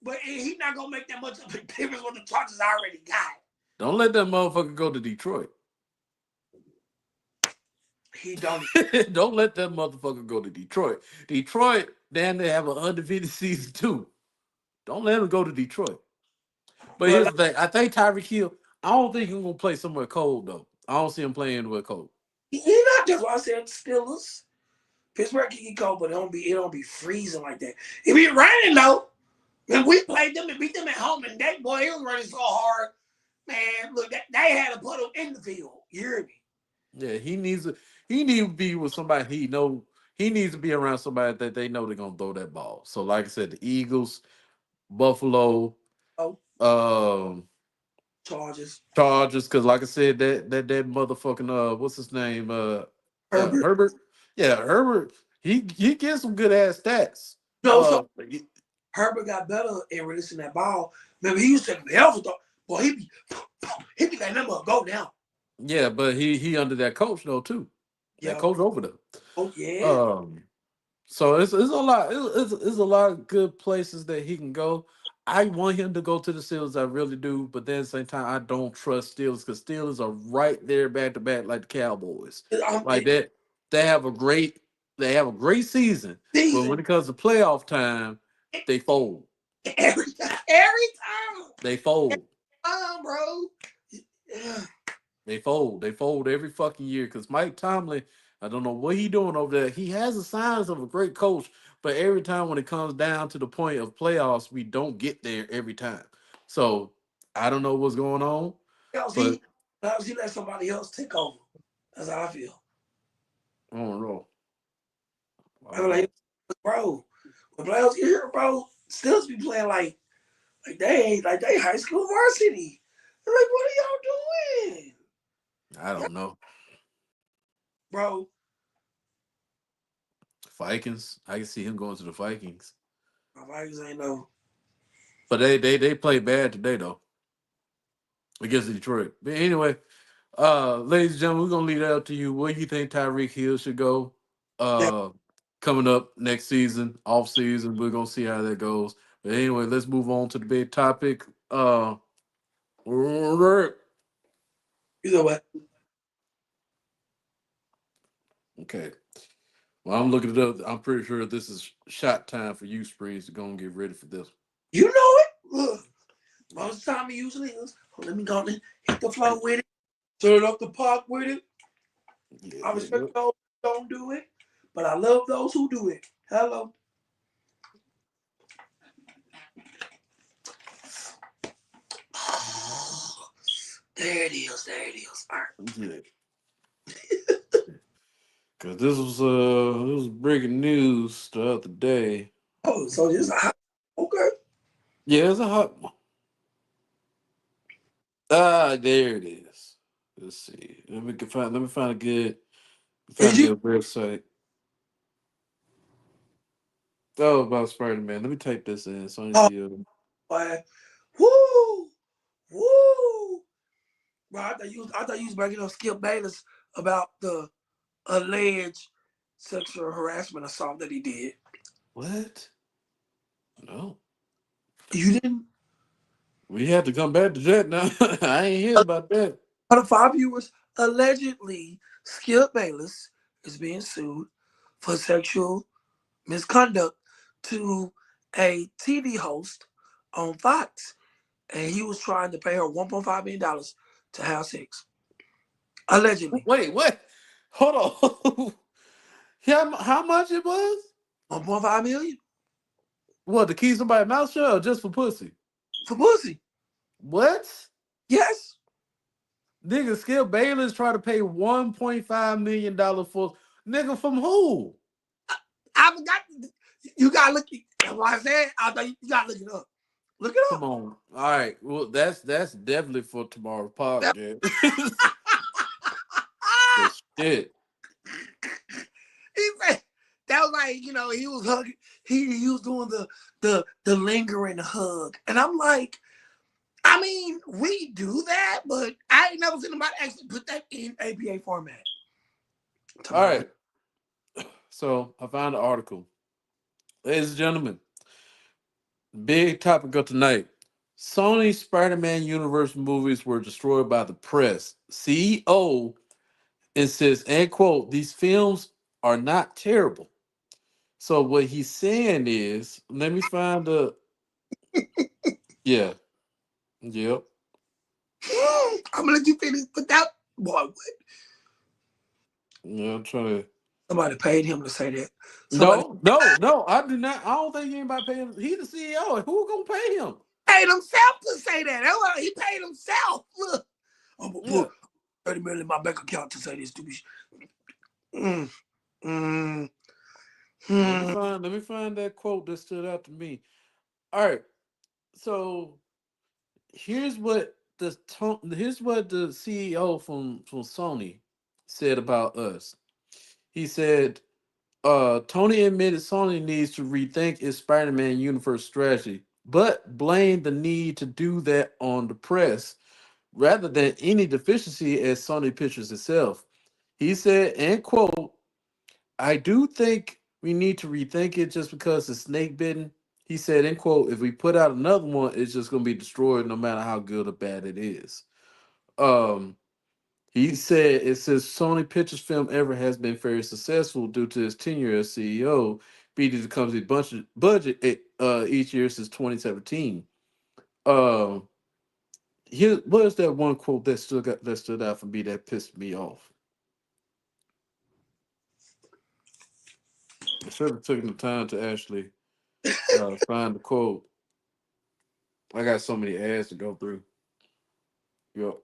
but he's not gonna make that much of a difference what the Chargers already got. Don't let that motherfucker go to Detroit. He don't. Don't let that motherfucker go to Detroit. Detroit, damn, they have a undefeated season too. Don't let him go to Detroit. But But here's like, the thing: I think Tyreek Hill. I don't think he's gonna play somewhere cold though. I don't see him playing anywhere cold. he not just what I said. Steelers. Pittsburgh can get cold, but it don't be freezing like that. It be raining though. When we played them and beat them at home, and that boy, it was running so hard, man. Look, they had to put him in the field. You hear me? Yeah, he needs to be with somebody he know. He needs to be around somebody that they know they're gonna throw that ball. So, like I said, the Eagles, Buffalo, Oh, um, Chargers, Chargers, because like I said, that motherfucking what's his name? Herbert. Herbert. Yeah, Herbert. He gets some good ass stats. No, so Herbert got better in releasing that ball. Remember, he used to take the hell for boy. He be letting them go now. yeah, but he under that coach though too. That Yeah. coach over there. Oh yeah. Um, so it's a lot. It's a lot of good places that he can go. I want him to go to the Steelers. I really do. But then at the same time, I don't trust Steelers because Steelers are right there back to back like the Cowboys. Like It, that, they have a great season. But when season it comes to playoff time, they fold. every time. They fold. Bro. Yeah. They fold. They fold every fucking year because Mike Tomlin, I don't know what he doing over there. He has the signs of a great coach, but every time when it comes down to the point of playoffs, we don't get there every time. So I don't know what's going on, Else but he let somebody else take over. That's how I feel. I don't know. I I'm don't like, know. bro, when players get here, bro, still be playing like they ain't like they high school varsity. I'm like, what are y'all doing? I Yeah, don't know. bro. Vikings. I can see him going to the Vikings, My Vikings ain't no. but they play bad today though against Detroit. But anyway, ladies and gentlemen, we're gonna leave that up to you. Where do you think Tyreek Hill should go? Yeah, Uh, coming up next season, off season, we're gonna see how that goes. But anyway, let's move on to the big topic. Okay. you know what? Well, I'm looking it up. I'm pretty sure this is shot time for you, Springs, to go and get ready for this. You know it. Look, most of the time it usually is. Let me go and hit the floor with it. Turn up the park with it. Yeah, I yeah, respect yeah. those who don't do it, but I love those who do it. Hello. There it is. There it is. All right. Yeah. Cause this was breaking news the other day. Oh, so just okay. Yeah, it's a hot one. There it is. Let's see. Let me find Is a you? good website. Oh, about Spider Man. Let me type this in. Sony Oh, CEO. boy. Woo, woo. Bro, I thought you was bringing up Skip Bayless about the alleged sexual harassment assault that he did. What? No. You didn't? We have to come back to that now. I ain't hear about that. For the five viewers, allegedly, Skip Bayless is being sued for sexual misconduct to a TV host on Fox, and he was trying to pay her $1.5 million to have sex. Allegedly, Wait, what? Hold on. How much it was? 1.5 million What, to keep somebody's mouth shut or just for pussy? for pussy. What? Yes, Nigga, Skip Bayless trying to pay $1.5 million for nigga from who? I forgot. You gotta look. That's why I said I thought you gotta look it up. Look it Come up. on. All right. Well, that's definitely for tomorrow's podcast. But shit. He said that was like he was hugging. He was doing the lingering hug, and I'm like, I mean, we do that, but I ain't never seen anybody actually put that in APA format. All Tomorrow, right. So I found an article. Ladies and gentlemen, big topic of tonight. Sony Spider-Man universe movies were destroyed by the press. CEO It says, and quote, these films are not terrible. So what he's saying is, let me find the yeah, yep. I'm gonna let you finish without boy. What? Yeah, I'm trying to. Somebody paid him to say that. Somebody No, no, no. I do not. I don't think anybody pay him. He's the CEO. Who gonna pay him? paid himself to say that. That's why he paid himself. Look, I'm gonna Yeah. put 30 million in my bank account to say this stupid shit. Mm, mm, mm. Let me find that quote that stood out to me. All right. So here's what the CEO from Sony said about us. He said, Tony admitted Sony needs to rethink its Spider-Man universe strategy, but blamed the need to do that on the press rather than any deficiency as Sony Pictures itself. He said, and quote, I do think we need to rethink it just because it's snake bitten. He said, end quote, if we put out another one, it's just gonna be destroyed no matter how good or bad it is. Um, he said it says Sony Pictures film ever has been very successful due to his tenure as CEO, beating the company's budget each year since 2017. Um, here what is that one quote that stood out for me that pissed me off? I should have taken the time to actually find the quote. I got so many ads to go through. Yep.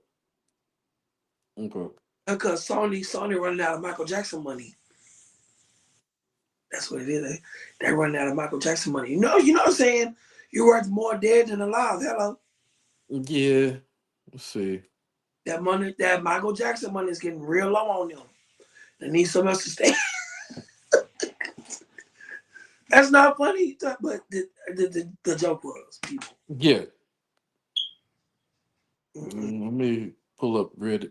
Okay. Because Sony running out of Michael Jackson money. That's what it is. They're running out of Michael Jackson money. You know what I'm saying? You're worth more dead than alive. Hello. Yeah. Let's see. That money, that Michael Jackson money is getting real low on them. They need something else to stay. That's not funny, but the joke was people. Yeah. Mm-mm. Let me pull up Reddit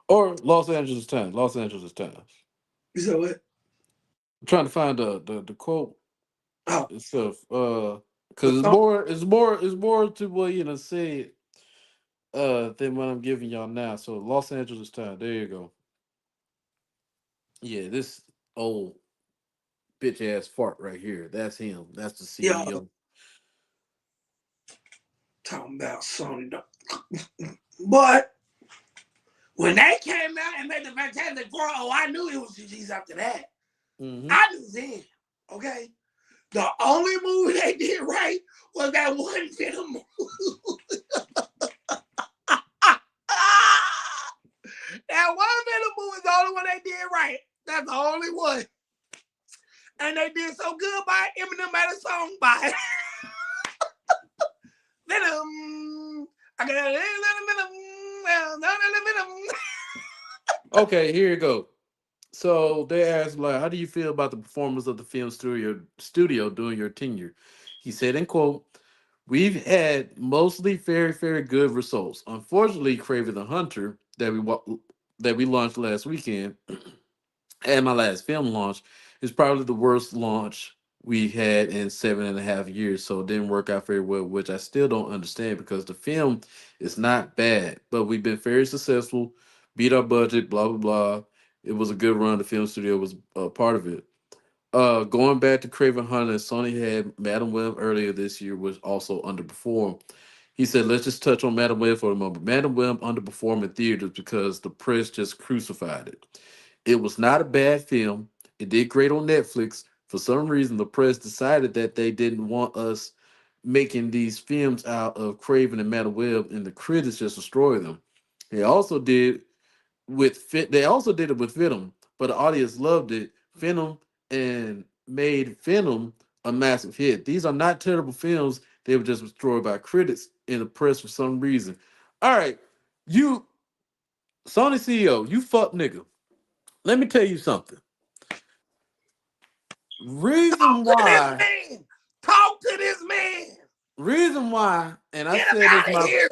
or Los Angeles Times. Los Angeles Times. You said what? I'm trying to find the quote Oh, itself. but Because it's more to what you know say than what I'm giving y'all now. So Los Angeles Times. There you go. Yeah, this old bitch ass fart right here. That's him. That's the yeah, CEO. talking about Sony. But when they came out and made the Fantastic Four, oh, I knew it was GG's after that. Mm-hmm. I knew then. Okay. The only movie they did right was that one Venom movie. That one Venom movie is the only one they did right. That's the only one. And they did so good by Eminem made a song by Venom. I got a little Venom. Okay, here you go. So they asked, like, how do you feel about the performance of the film studio during your tenure? He said, in quote, we've had mostly very, very good results. Unfortunately, Craven the Hunter that we launched last weekend and my last film launch is probably the worst launch we had in 7.5 years. So it didn't work out very well, which I still don't understand because the film is not bad, but we've been very successful, beat our budget, blah blah blah. It was a good run. The film studio was a part of it. Going back to Craven Hunter, Sony had Madam Web earlier this year, which also underperformed. He said, let's just touch on Madam Web for a moment. Madam Web underperformed in theaters because the press just crucified it. It was not a bad film. It did great on Netflix. For some reason, the press decided that they didn't want us making these films out of Craven and Madam Web, and the critics just destroyed them. They also did They also did it with Venom, but the audience loved it. Venom and made Venom a massive hit. These are not terrible films. They were just destroyed by critics in the press for some reason. All right, you Sony CEO, you fuck nigga. Let me tell you something. Reason Talk to this why, man. Talk to this man. reason why, and I Get him said this out of my here.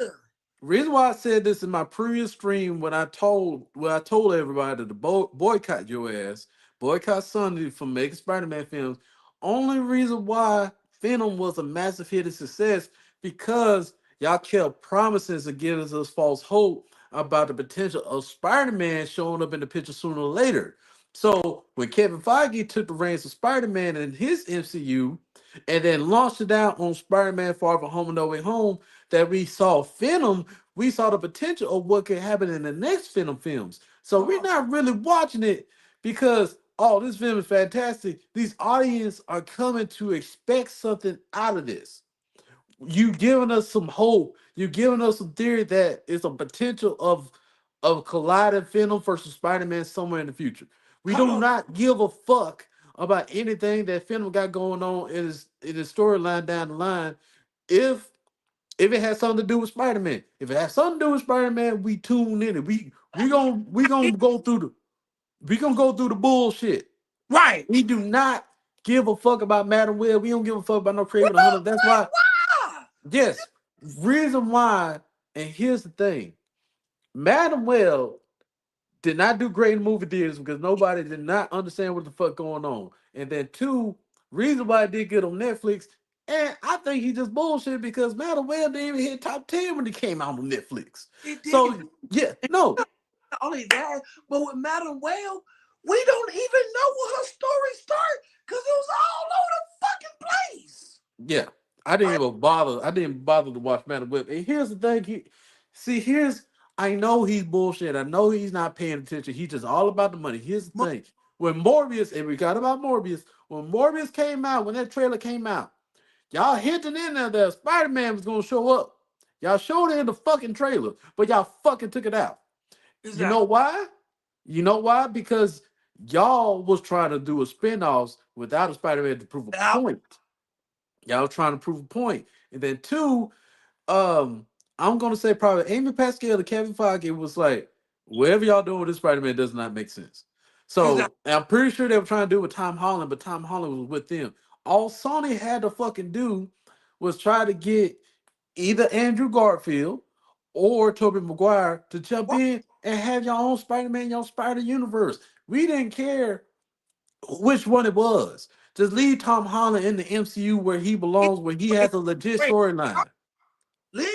reason why I said this in my previous stream when I told everybody to boycott your ass, boycott Sony from making Spider-Man films. Only reason why Venom was a massive hit and success because y'all kept promises and giving us false hope about the potential of Spider-Man showing up in the picture sooner or later. So when Kevin Feige took the reins of Spider-Man in his MCU and then launched it out on Spider-Man Far From Home and No Way Home, that we saw Venom, we saw the potential of what could happen in the next Venom films. So we're not really watching it because, oh, this film is fantastic. These audience are coming to expect something out of this. You giving us some hope. You're giving us some theory that it's a potential of colliding Venom versus Spider-Man somewhere in the future. We Come do on. not give a fuck about anything that Venom got going on in his storyline down the line. If if it has something to do with Spider-Man, if it has something to do with Spider-Man, we tune in. It. We gonna go through the bullshit. Right. We do not give a fuck about Madam Web. We don't give a fuck about no What Craven the Hunter. That's the why. why? Yes, reason why. And here's the thing: Madam Web did not do great in movie theaters because nobody did not understand what the fuck going on. And then two, reason why it did good on Netflix. And I think he just bullshit because Madam Web didn't even hit top 10 when it came out on Netflix. It didn't. So yeah, no, Not only that, but with Madam Well, we don't even know where her story started because it was all over the fucking place. yeah, I didn't Like, even bother. I didn't bother to watch Madam Web. And here's the thing: I know he's bullshit. I know he's not paying attention. He's just all about the money. Here's the thing: when Morbius, and we got about Morbius, when Morbius came out, when that trailer came out, y'all hinted in there that Spider Man was gonna show up. Y'all showed it in the fucking trailer, but y'all fucking took it out. You know exactly. why? You know why? Because y'all was trying to do a spin-offs without a Spider-Man to prove a Out. point. Y'all was trying to prove a point. And then two, I'm gonna say probably Amy Pascal to Kevin Feige was like, whatever y'all doing with this Spider-Man does not make sense. Exactly. So I'm pretty sure they were trying to do it with Tom Holland, but Tom Holland was with them. All Sony had to fucking do was try to get either Andrew Garfield or Tobey Maguire to jump What in and have your own Spider-Man, your Spider Universe. We didn't care which one it was. Just leave Tom Holland in the MCU where he belongs, where he has a legit wait, storyline. leave?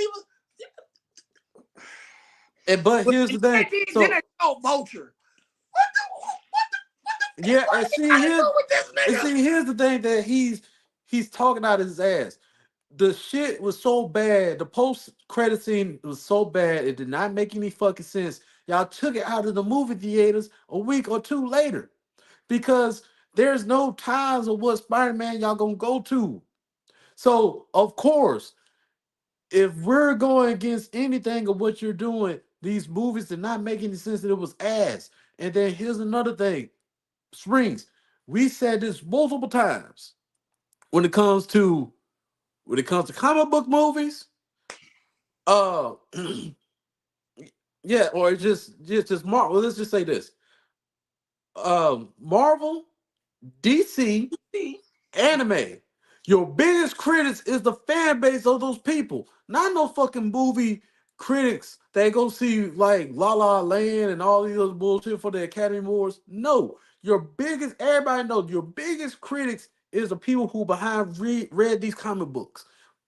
And but But here's then the thing. then So they show Vulture. What the yeah, what they gotta do with this and nigga? see here's the thing that he's talking out his ass. The shit was so bad. The post credit scene was so bad. It did not make any fucking sense. Y'all took it out of the movie theaters a week or two later because there's no ties of what Spider-Man y'all gonna go to. So of course, if we're going against anything of what you're doing, these movies did not make any sense that it was ass. And then here's another thing, Springs. We said this multiple times when it comes to comic book movies. Uh, yeah, or just Marvel. Let's just say this: Marvel, DC, See, anime. Your biggest critics is the fan base of those people, not no fucking movie critics that go see like La La Land and all these other bullshit for the Academy Awards. No, your biggest, everybody knows your biggest critics is the people who behind read these comic books.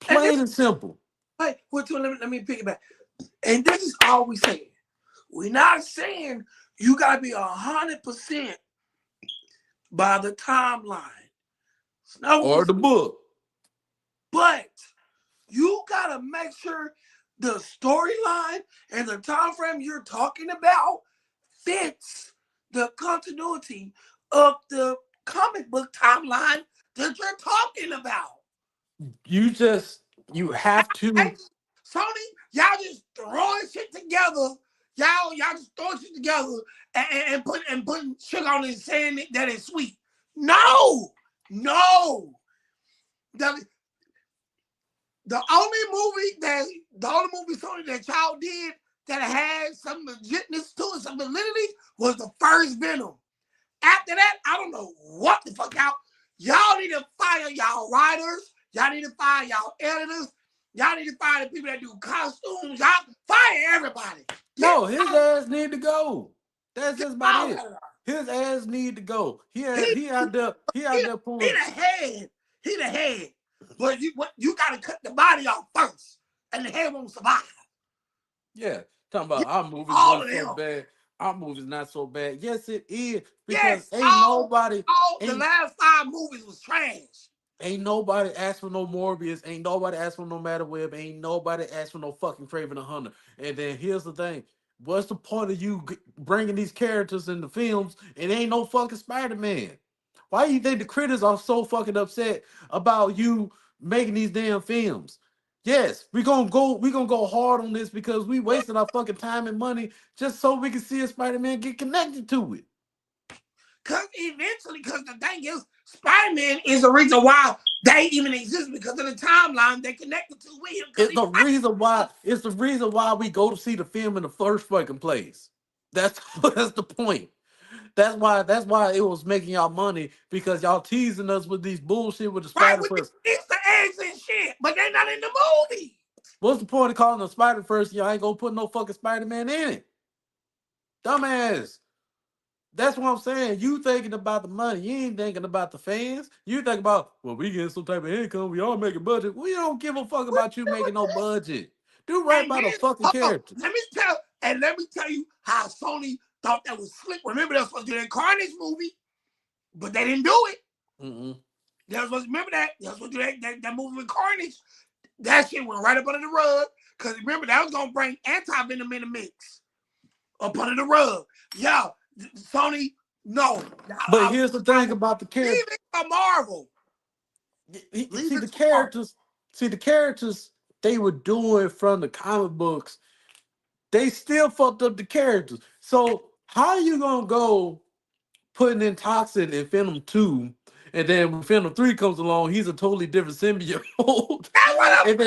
and Plain this and simple. like let me pick it back. And this is all we saying. We're not saying you gotta be 100% by the timeline. It's not what we Or say. the book. But you gotta make sure the storyline and the time frame you're talking about fits the continuity of the comic book timeline that you're talking about. You just you have Hey, to. Sony, y'all just throwing shit together. Y'all just throwing shit together and putting sugar on it and saying that it's sweet. No, no. The the only movie Sony that y'all did that had some legitness to it, some validity, was the first Venom. After that, I don't know what the fuck y'all need to fire y'all writers. Y'all need to fire y'all editors. Y'all need to fire the people that do costumes. Y'all fire everybody. Get No, his ass need to go. That's just about out of it. there. His ass need to go. He He he out there he pulling. the head. He the head. But you gotta cut the body off first, and the head won't survive. Yeah, Talking Yeah, about our movies all wasn't of so them. bad. Our movies not so bad. Yes, it is because Yes, all the ain't last 5 movies was trash. ain't nobody asked for no Morbius. Ain't nobody asked for no Matter Web. Ain't nobody asked for no fucking Craven the Hunter. And then here's the thing: what's the point of you bringing these characters in the films and ain't no fucking Spider-Man? Why do you think the critics are so fucking upset about you making these damn films? Yes, we gonna go hard on this because we wasted our fucking time and money just so we can see a Spider-Man get connected to it. Because the thing is, Spider-Man is the reason why they even exist because of the timeline they connected to with him. Because It's the reason why. It's the reason why we go to see the film in the first fucking place. That's that's the point. That's why. That's why it was making y'all money because y'all teasing us with these bullshit with the right Spider with the Verse. Easter eggs and shit, but they're not in the movie. What's the point of calling the Spider Verse? Y'all ain't gonna put no fucking Spider Man in it, dumbass. That's what I'm saying. You thinking about the money. You ain't thinking about the fans. You think about, well, we get some type of income. We all make a budget. We don't give a fuck about you making no budget. Do right And by then, the fucking hold on, characters. let me tell you how Sony thought that was slick. Remember, they were supposed to do that Carnage movie, but they didn't do it. Mm-mm. They were supposed to remember that. They were supposed to do that movie with Carnage. That shit went right up under the rug. Because remember, that was going to bring anti-venom in the mix. Up under the rug. Yeah, Sony, no. But here's the thing about the Leave character. it to Marvel. Leave See it the to Marvel. characters. See the characters they were doing from the comic books. They still fucked up the characters. So how you gonna go putting in Toxin in Venom 2, and then when Venom 3 comes along, he's a totally different symbiote. That's what I'm... and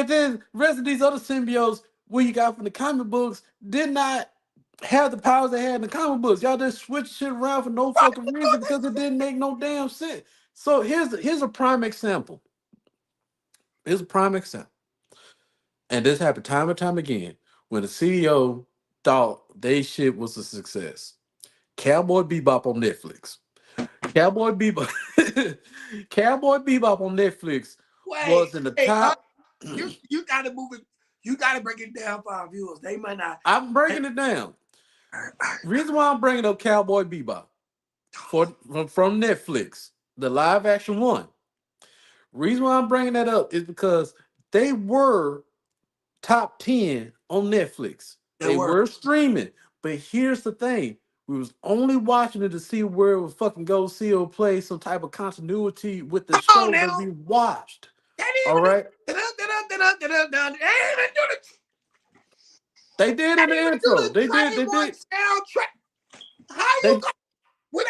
then the rest of these other symbiotes we got from the comic books did not have the powers they had in the comic books. Y'all just switched shit around for no fucking reason because it didn't make no damn sense. So here's a prime example. Here's a prime example. And this happened time and time again when the CEO thought they shit was a success. Cowboy Bebop on Netflix. Cowboy Bebop, Cowboy Bebop on Netflix Wait, was in the hey, top. you got to move it. You got to break it down for our viewers. They might not. I'm breaking it down. Reason why I'm bringing up Cowboy Bebop from Netflix, the live action one. Reason why I'm bringing that up is because they were top 10 on Netflix. They They were. were streaming. But here's the thing. We was only watching it to see where it would fucking go, see or play some type of continuity with the Come on show that now. we watched. They didn't All even do. right. They didn't even do the. They did They in didn't the even do intro. the They did. They trademark did. soundtrack. How you They go with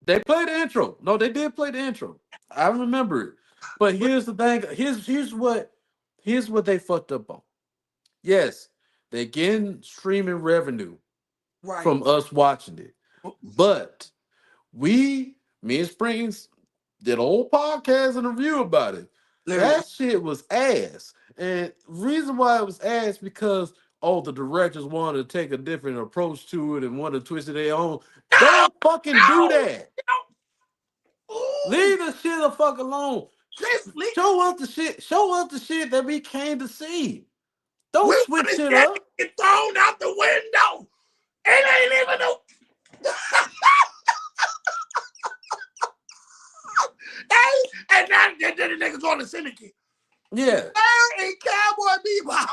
they played the intro. No, they did play the intro. I remember it. But here's the thing. Here's what they fucked up on. Yes, they getting streaming revenue right? from us watching it. But me and Springs did a whole podcast and review about it. Literally. That shit was ass. And reason why it was ass because the directors wanted to take a different approach to it and wanted to twist it their own. No, Don't fucking do no, that. no. Ooh, Leave the shit the fuck alone. just leave. Show us the shit. Show us the shit that we came to see. We Don't want switch to shit get up. it thrown out the window. It ain't even no. Hey, and now the niggas on the syndicate. Yeah. Where is Cowboy Bebop?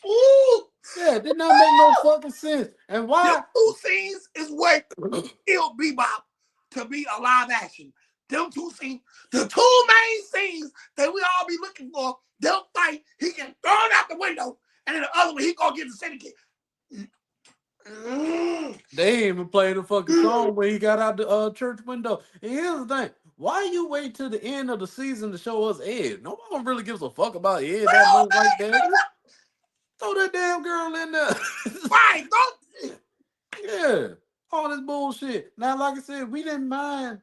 Ooh, Yeah, it did not make no fucking sense. And them why? 2 scenes is what killed Bebop to be a live action. Them 2 scenes, the 2 main scenes that we all be looking for, they'll fight, he get thrown out the window, and then the other one, he gonna get the syndicate. They ain't even played the fucking song when he got out the church window. And here's the thing: why you wait till the end of the season to show us Ed? No one really gives a fuck about Ed that much like that. Just throw that damn girl in there. Right, don't. Yeah, all this bullshit. Now, like I said, we didn't mind.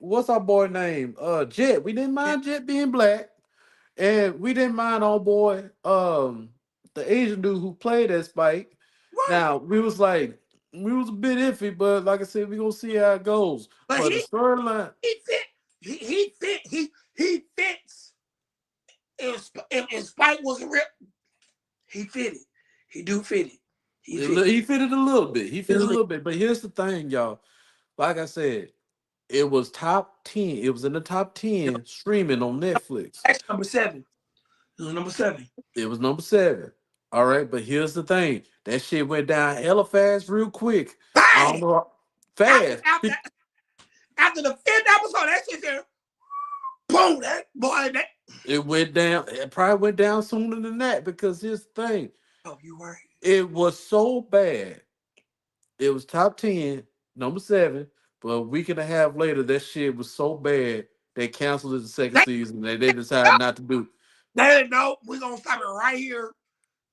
What's our boy name? Jet. We didn't mind Jet being black, and we didn't mind old boy, the Asian dude who played that Spike. Right, Now we was a bit iffy, but like I said, we gonna see how it goes. but But the storyline, he fit, he fits. If Spike was real. he fit it. He do fit it. He fit He fitted a little bit. He it. fitted a little bit. But here's the thing, y'all. Like I said, it was top 10. It was in the top 10 streaming on Netflix. That's number 7. It was number 7. It was number 7. All right, but here's the thing. That shit went down hella fast real quick. I don't Bang! know. After, Fast. after, after the 5th episode, that shit said, boom, that boy, that. It went down. It probably went down sooner than that because here's the thing. Oh, you right. It was so bad. It was top 10, number 7, but a week and a half later, that shit was so bad they canceled it the second They, season. They decided not to do. they know we're going to stop it right here.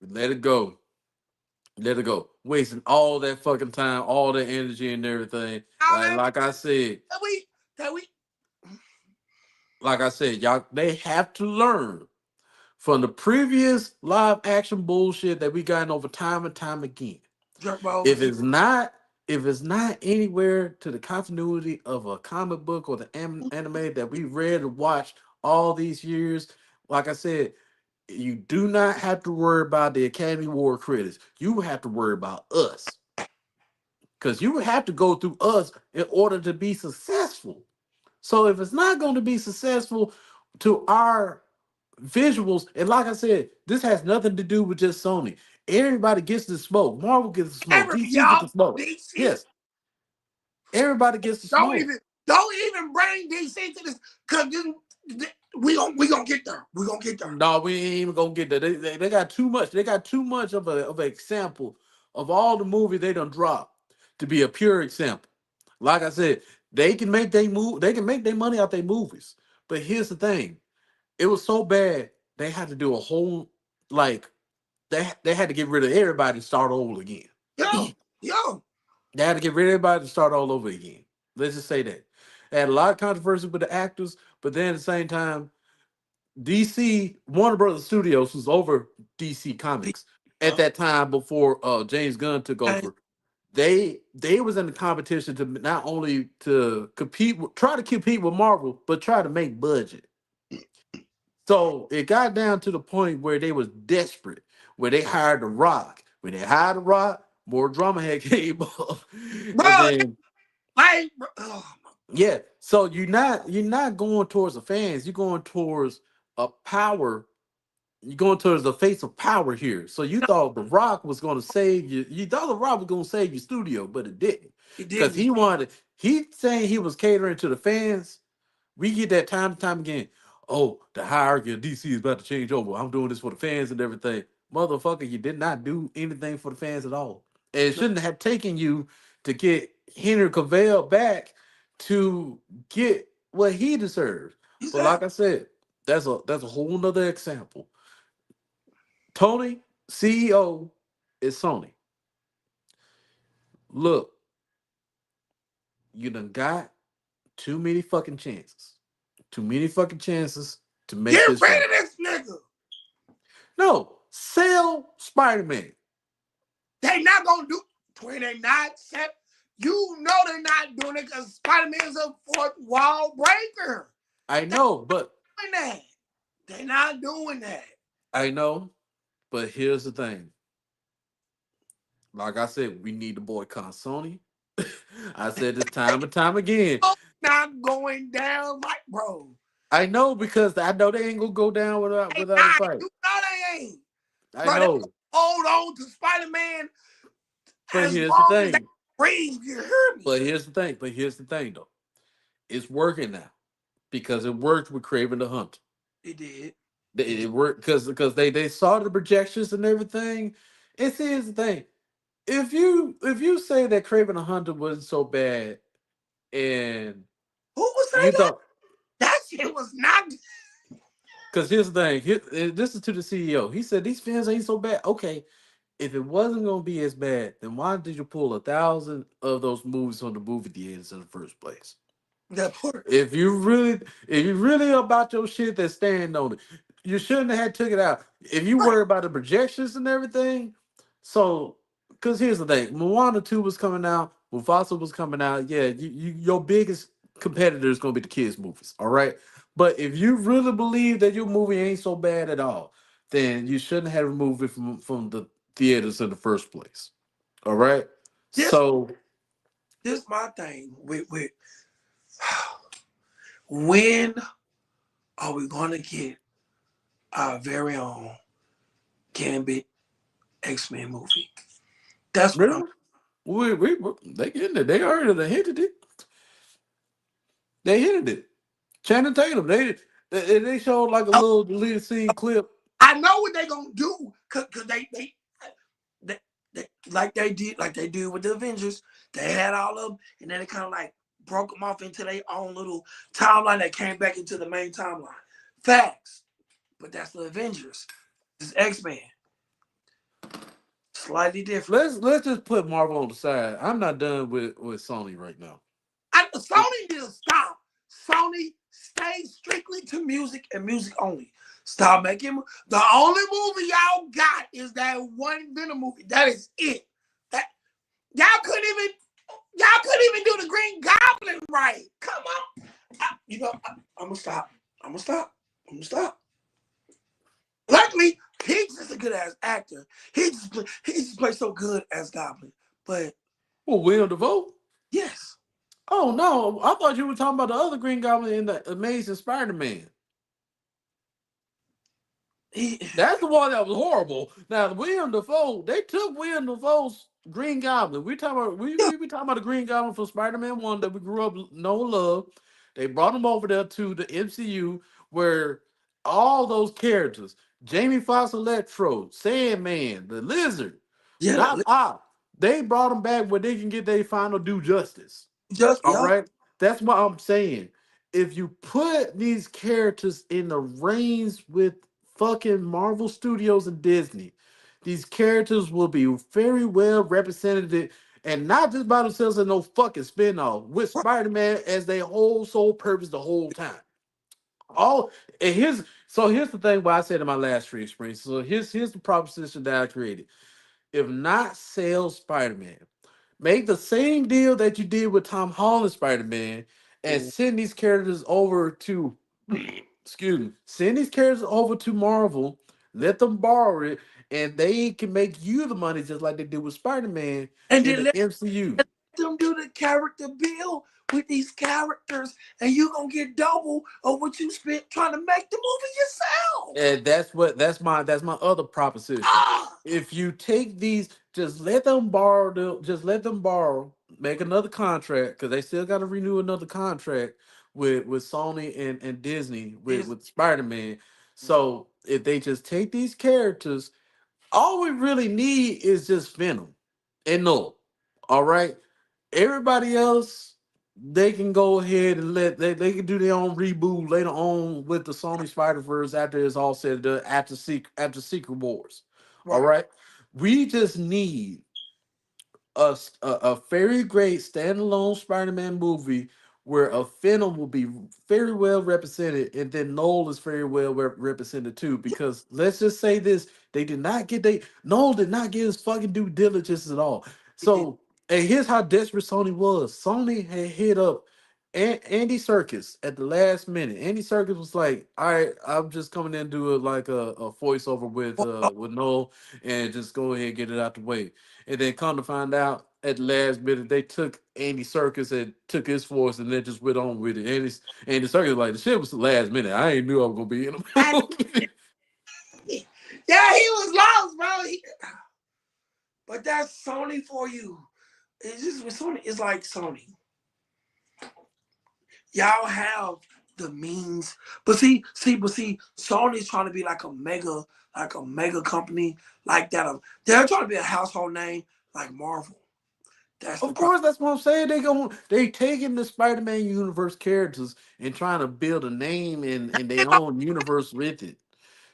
Let it go. Let it go. Wasting all that fucking time, all that energy and everything. Now, man, Like I said, that we, y'all, they have to learn from the previous live action bullshit that we gotten over time and time again. jerk If balls. it's not, if it's not anywhere to the continuity of a comic book or the anime that we read and watched all these years, like I said, you do not have to worry about the Academy Award critics. You have to worry about us. Because you have to go through us in order to be successful. So if it's not going to be successful to our visuals, and like I said, this has nothing to do with just Sony. Everybody gets the smoke. Marvel gets the smoke. DC gets Y'all, the smoke. DC, Yes, everybody gets the don't smoke. even, don't even bring DC to this, because we gonna get there. We gonna get there. No, we ain't even gonna get that. They got too much. They got too much of an example of all the movies they done dropped to be a pure example. Like I said, they can make they move. They can make their money out their movies. But here's the thing: it was so bad they had to do a whole like they had to get rid of everybody and start over again. Yo, They had to get rid of everybody and start all over again. Let's just say that. They had a lot of controversy with the actors, but then at the same time, DC Warner Brothers Studios was over DC Comics at yo, that time before James Gunn took over. They was in the competition to not only to try to compete with Marvel, but try to make budget. So it got down to the point where they was desperate, where they hired The Rock. When they hired The Rock, more drama had came up, and bro, then like, bro, oh, yeah. So you're not going towards the fans. You're going towards a power. You're going towards the face of power here. So you thought The Rock was going to save you. You thought The Rock was going to save your studio, but it didn't, it because didn't. he wanted. He saying he was catering to the fans. We get that time and time again. Oh, the hierarchy of DC is about to change over. I'm doing this for the fans and everything. Motherfucker, you did not do anything for the fans at all. And it shouldn't have taken you to get Henry Cavill back to get what he deserves. But like Exactly. I said, that's a whole nother example. Tony, CEO, is Sony. Look, you done got too many fucking chances. Too many fucking chances to make Get this rid right. of this nigga. No, sell Spider-Man. They not gonna do. They not set. You know they're not doing it because Spider-Man's a fourth wall breaker. I They're know, but doing that. They're not doing that. I know, but here's the thing. Like I said, we need to boycott Sony. I said this time and time again. Oh, not going down, like bro. I know because I know they ain't gonna go down They without a not. fight. You know they ain't. I Bro, they know, hold on to Spider-Man but as here's the long as they thing. breathe. You hear me? But here's the thing, though. It's working now because it worked with Craven the Hunter. It did. It did. It worked because they saw the projections and everything. And see, here's the thing: if you say that Craven the Hunter wasn't so bad, and Who was saying you that? thought, That shit was not. because here's the thing, this is to the CEO. He said these fans ain't so bad. Okay, if it wasn't gonna be as bad, then why did you pull 1,000 of those movies on the movie theaters in the first place? That poor. If you really about your shit, then stand on it. You shouldn't have had took it out. If you Right. worry about the projections and everything, so because here's the thing, Moana 2 was coming out, Mufasa was coming out. Yeah, your biggest competitor is gonna be the kids' movies, all right. But if you really believe that your movie ain't so bad at all, then you shouldn't have removed it from the theaters in the first place. All right. This So this my thing with when are we gonna get our very own Gambit X-Men movie? That's what I'm. really, they getting it. They already hinted it. They hinted it. Channing Tatum. They showed like a Oh, little deleted scene clip. I know what they gonna do, cause they, like they did with the Avengers. They had all of them, and then they kind of like broke them off into their own little timeline that came back into the main timeline. Facts, but that's the Avengers. This X-Men, slightly different. Let's just put Marvel on the side. I'm not done with Sony right now. Sony need to stop. Sony stay strictly to music and music only. Stop making the only movie y'all got is that one Venom movie. That is it. That y'all couldn't even do the Green Goblin right. Come on. I'm gonna stop. I'm gonna stop. I'm gonna stop. Luckily, he's just a good ass actor. He just plays so good as Goblin. But Well, William Defoe. yes, Oh no, I thought you were talking about the other Green Goblin in the Amazing Spider-Man. he That's the one that was horrible. Now, William Dafoe, they took William Dafoe's Green Goblin. We talking about the Green Goblin from Spider-Man 1 that we grew up know and love. They brought him over there to the MCU where all those characters, Jamie Foxx Electro, Sandman, the Lizard, yeah, Doc Ock, they brought them back where they can get their final due justice. just All y'all right. That's what I'm saying. If you put these characters in the reins with fucking Marvel Studios and Disney, these characters will be very well represented and not just by themselves in no fucking spin-off with Spider-Man as their whole sole purpose the whole time. All and here's the thing why I said in my last free experience. So here's the proposition that I created. If not sell Spider-Man, make the same deal that you did with Tom Holland Spider Man and send these characters over to, excuse me, send these characters over to Marvel, let them borrow it, and they can make you the money just like they did with Spider Man and in then the let MCU. them do the character build with these characters, and you gonna get double of what you spent trying to make the movie yourself. And that's my other proposition. Ah, If you take these, just let them borrow just let them borrow, make another contract because they still got to renew another contract with Sony and Disney it's with Spider Man. So if they just take these characters, all we really need is just Venom and no. All right, everybody else, they can go ahead and they can do their own reboot later on with the Sony Spider-Verse after it's all said and done after Secret Wars. All right. right. We just need a very great standalone Spider-Man movie where a Venom will be very well represented, and then Noel is very well represented too. Because let's just say this: Noel did not get his fucking due diligence at all. It did. So, and here's how desperate Sony was. Sony had hit up Andy Serkis at the last minute. Andy Serkis was like, "All right, I'm just coming in and do a voiceover with Noel, and just go ahead and get it out the way." And then come to find out at the last minute, they took Andy Serkis and took his force and then just went on with it. Andy Serkis was like, the shit was the last minute. I ain't knew I was gonna be in a I, movie. yeah, he was lost, bro. But that's Sony for you. It's just with Sony. It's like Sony. Y'all have the means, but see, Sony's trying to be like a mega company like that. They're trying to be a household name like Marvel. That's the Of problem. course, that's what I'm saying. They taking the Spider-Man universe characters and trying to build a name in their own universe with it.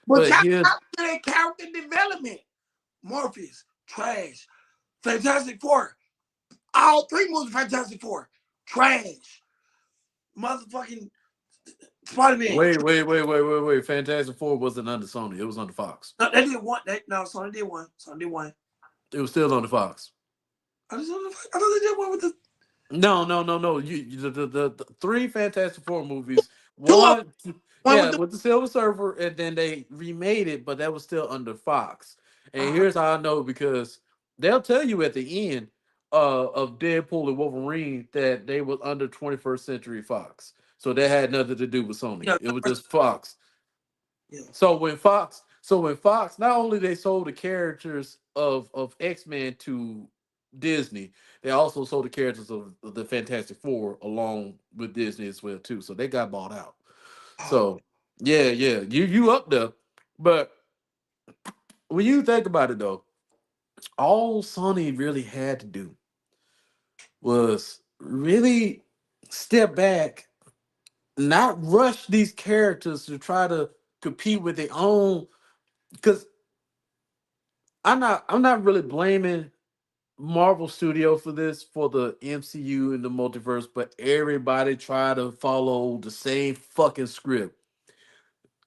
But But y'all here's got their character development. Morpheus, trash. Fantastic Four, all three movies, Fantastic Four, trash. Motherfucking Spider-Man. wait. Fantastic Four wasn't under Sony. It was under Fox. No, they did one. No, Sony did one. Sony did one. It was still under Fox. I thought they did one with the. No. The three Fantastic Four movies Two of One, one with yeah, the with the Silver Surfer, and then they remade it, but that was still under Fox. And uh, here's how I know because they'll tell you at the end of Deadpool and Wolverine that they was under 21st Century Fox, so that had nothing to do with Sony. yeah, It was just Fox. yeah. So when Fox, not only they sold the characters of X-Men to Disney, they also sold the characters of the Fantastic Four along with Disney as well too. So they got bought out. Oh, So yeah, yeah, you up there. But when you think about it though, all Sony really had to do was really step back, not rush these characters to try to compete with their own. Because I'm not really blaming Marvel Studio for this for the MCU and the multiverse, but everybody try to follow the same fucking script.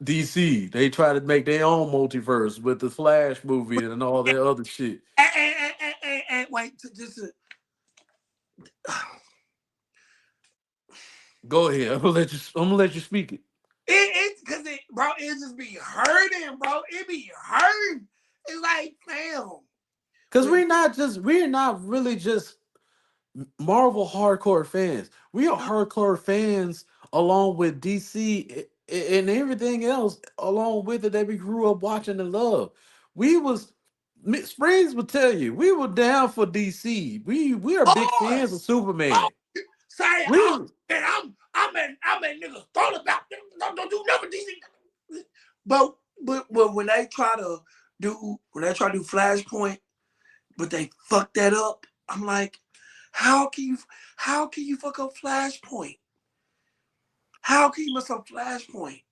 DC, they try to make their own multiverse with the Flash movie and all that other shit. wait, just Go ahead. I'm gonna let you speak it. it's because bro, it just be hurting, bro. It be hurting. It's like, fam, Cause when we're not really just Marvel hardcore fans. We are no, hardcore fans along with DC and everything else along with it that we grew up watching and love. We was Springs would tell you we were down for DC. We are big fans of boys, Superman. say, We and I'm in niggas thought about don't do nothing DC. But but when they try to do Flashpoint, but they fuck that up, I'm like, how can you how can you fuck up Flashpoint? How can you mess up Flashpoint?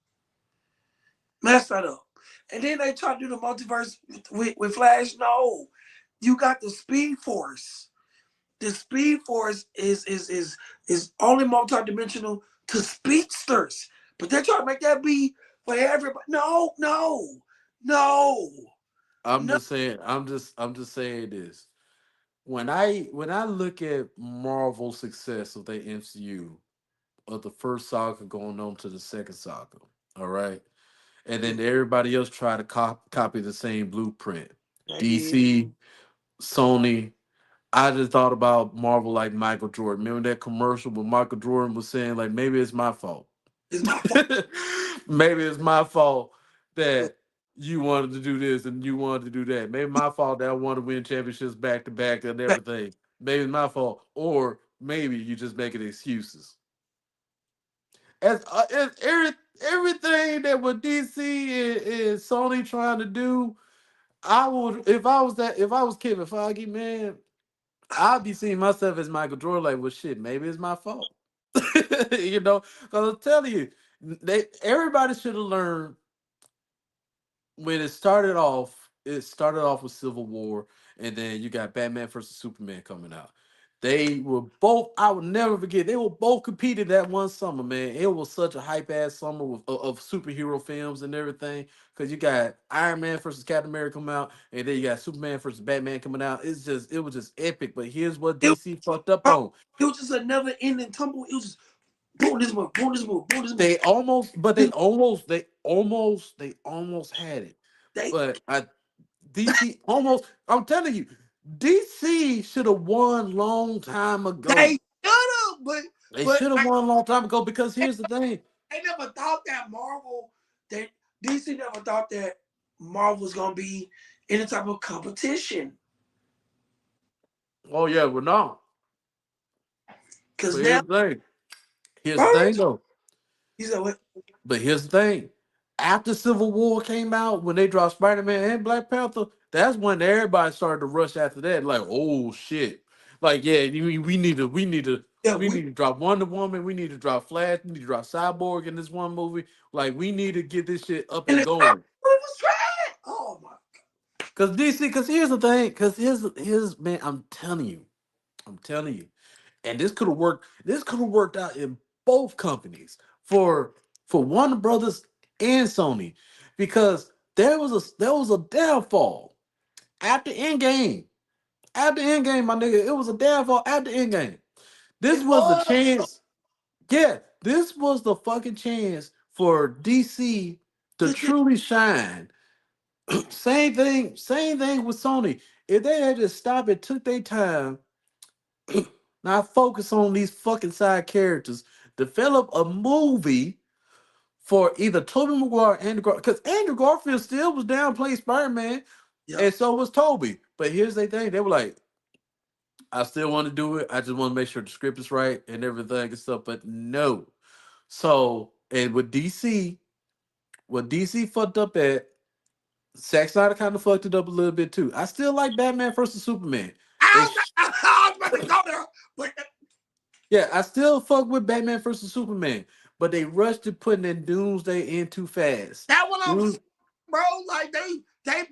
Mess that up. And then they try to do the multiverse with Flash. No, you got the Speed Force. The Speed Force is only multidimensional to speedsters, but they're trying to make that be for everybody. No, no, no, I'm no. just saying I'm just saying this. When I look at Marvel's success of the MCU of the first saga going on to the second saga, all right? And then everybody else try to copy the same blueprint. They did. DC, Sony. I just thought about Marvel like Michael Jordan. Remember that commercial where Michael Jordan was saying like maybe it's my fault. It's my fault. Maybe it's my fault that you wanted to do this and you wanted to do that. Maybe my fault that I want to win championships back to back and everything. Maybe it's my fault, or maybe you just making excuses. As everything that what DC and Sony trying to do, I would if I was Kevin Feige, man, I'd be seeing myself as Michael Jordan, like, well, shit, maybe it's my fault. Because I'm telling you, everybody should have learned when it started off with Civil War, and then you got Batman versus Superman coming out. They were both. I would never forget. They were both competing that one summer, man. It was such a hype ass summer of superhero films and everything. Because you got Iron Man versus Captain America coming out, and then you got Superman versus Batman coming out. It was just epic. But here's what It, DC fucked up bro, on. it was just another ending tumble. It was just boom this move, boom this move, boom this move. They almost, but they This- almost had it. They But DC almost. I'm telling you, DC should have won long time they ago. should have, They but should have like won a long time ago because here's the thing. they never thought that that DC never thought that Marvel was gonna be any type of competition. Oh yeah, well no. Cause But now, here's the thing. Here's the bro, thing though. you said what? But here's the thing. After Civil War came out, when they dropped Spider-Man and Black Panther, that's when everybody started to rush after that. Like, oh shit. Like, yeah, Yeah, we need to drop Wonder Woman, we need to drop Flash, we need to drop Cyborg in this one movie. Like, we need to get this shit up and and it was going. trash. Oh my, Cause here's the thing, here's man, I'm telling you, and this could have worked out in both companies for Warner Brothers and Sony, because there was a downfall after Endgame. After Endgame, my nigga, it was a downfall after Endgame. This it was the was. chance. Yeah, this was the fucking chance for DC to Good thing. truly shine. Same thing with Sony. If they had just stopped and took their time, not focus on these fucking side characters, develop a movie for either Tobey Maguire or Andrew Garfield, because Andrew Garfield still was down playing Spider-Man, Yeah. and so was Toby. But here's the thing, they were like, I still want to do it. I just want to make sure the script is right and everything and stuff. But no. So, and what DC fucked up at, Zack Snyder kind of fucked it up a little bit too. I still like Batman versus Superman. They, I was about to go there, but yeah, I still fuck with Batman versus Superman, but they rushed to putting in Doomsday in too fast. that what I'm saying, Doom, bro. Like they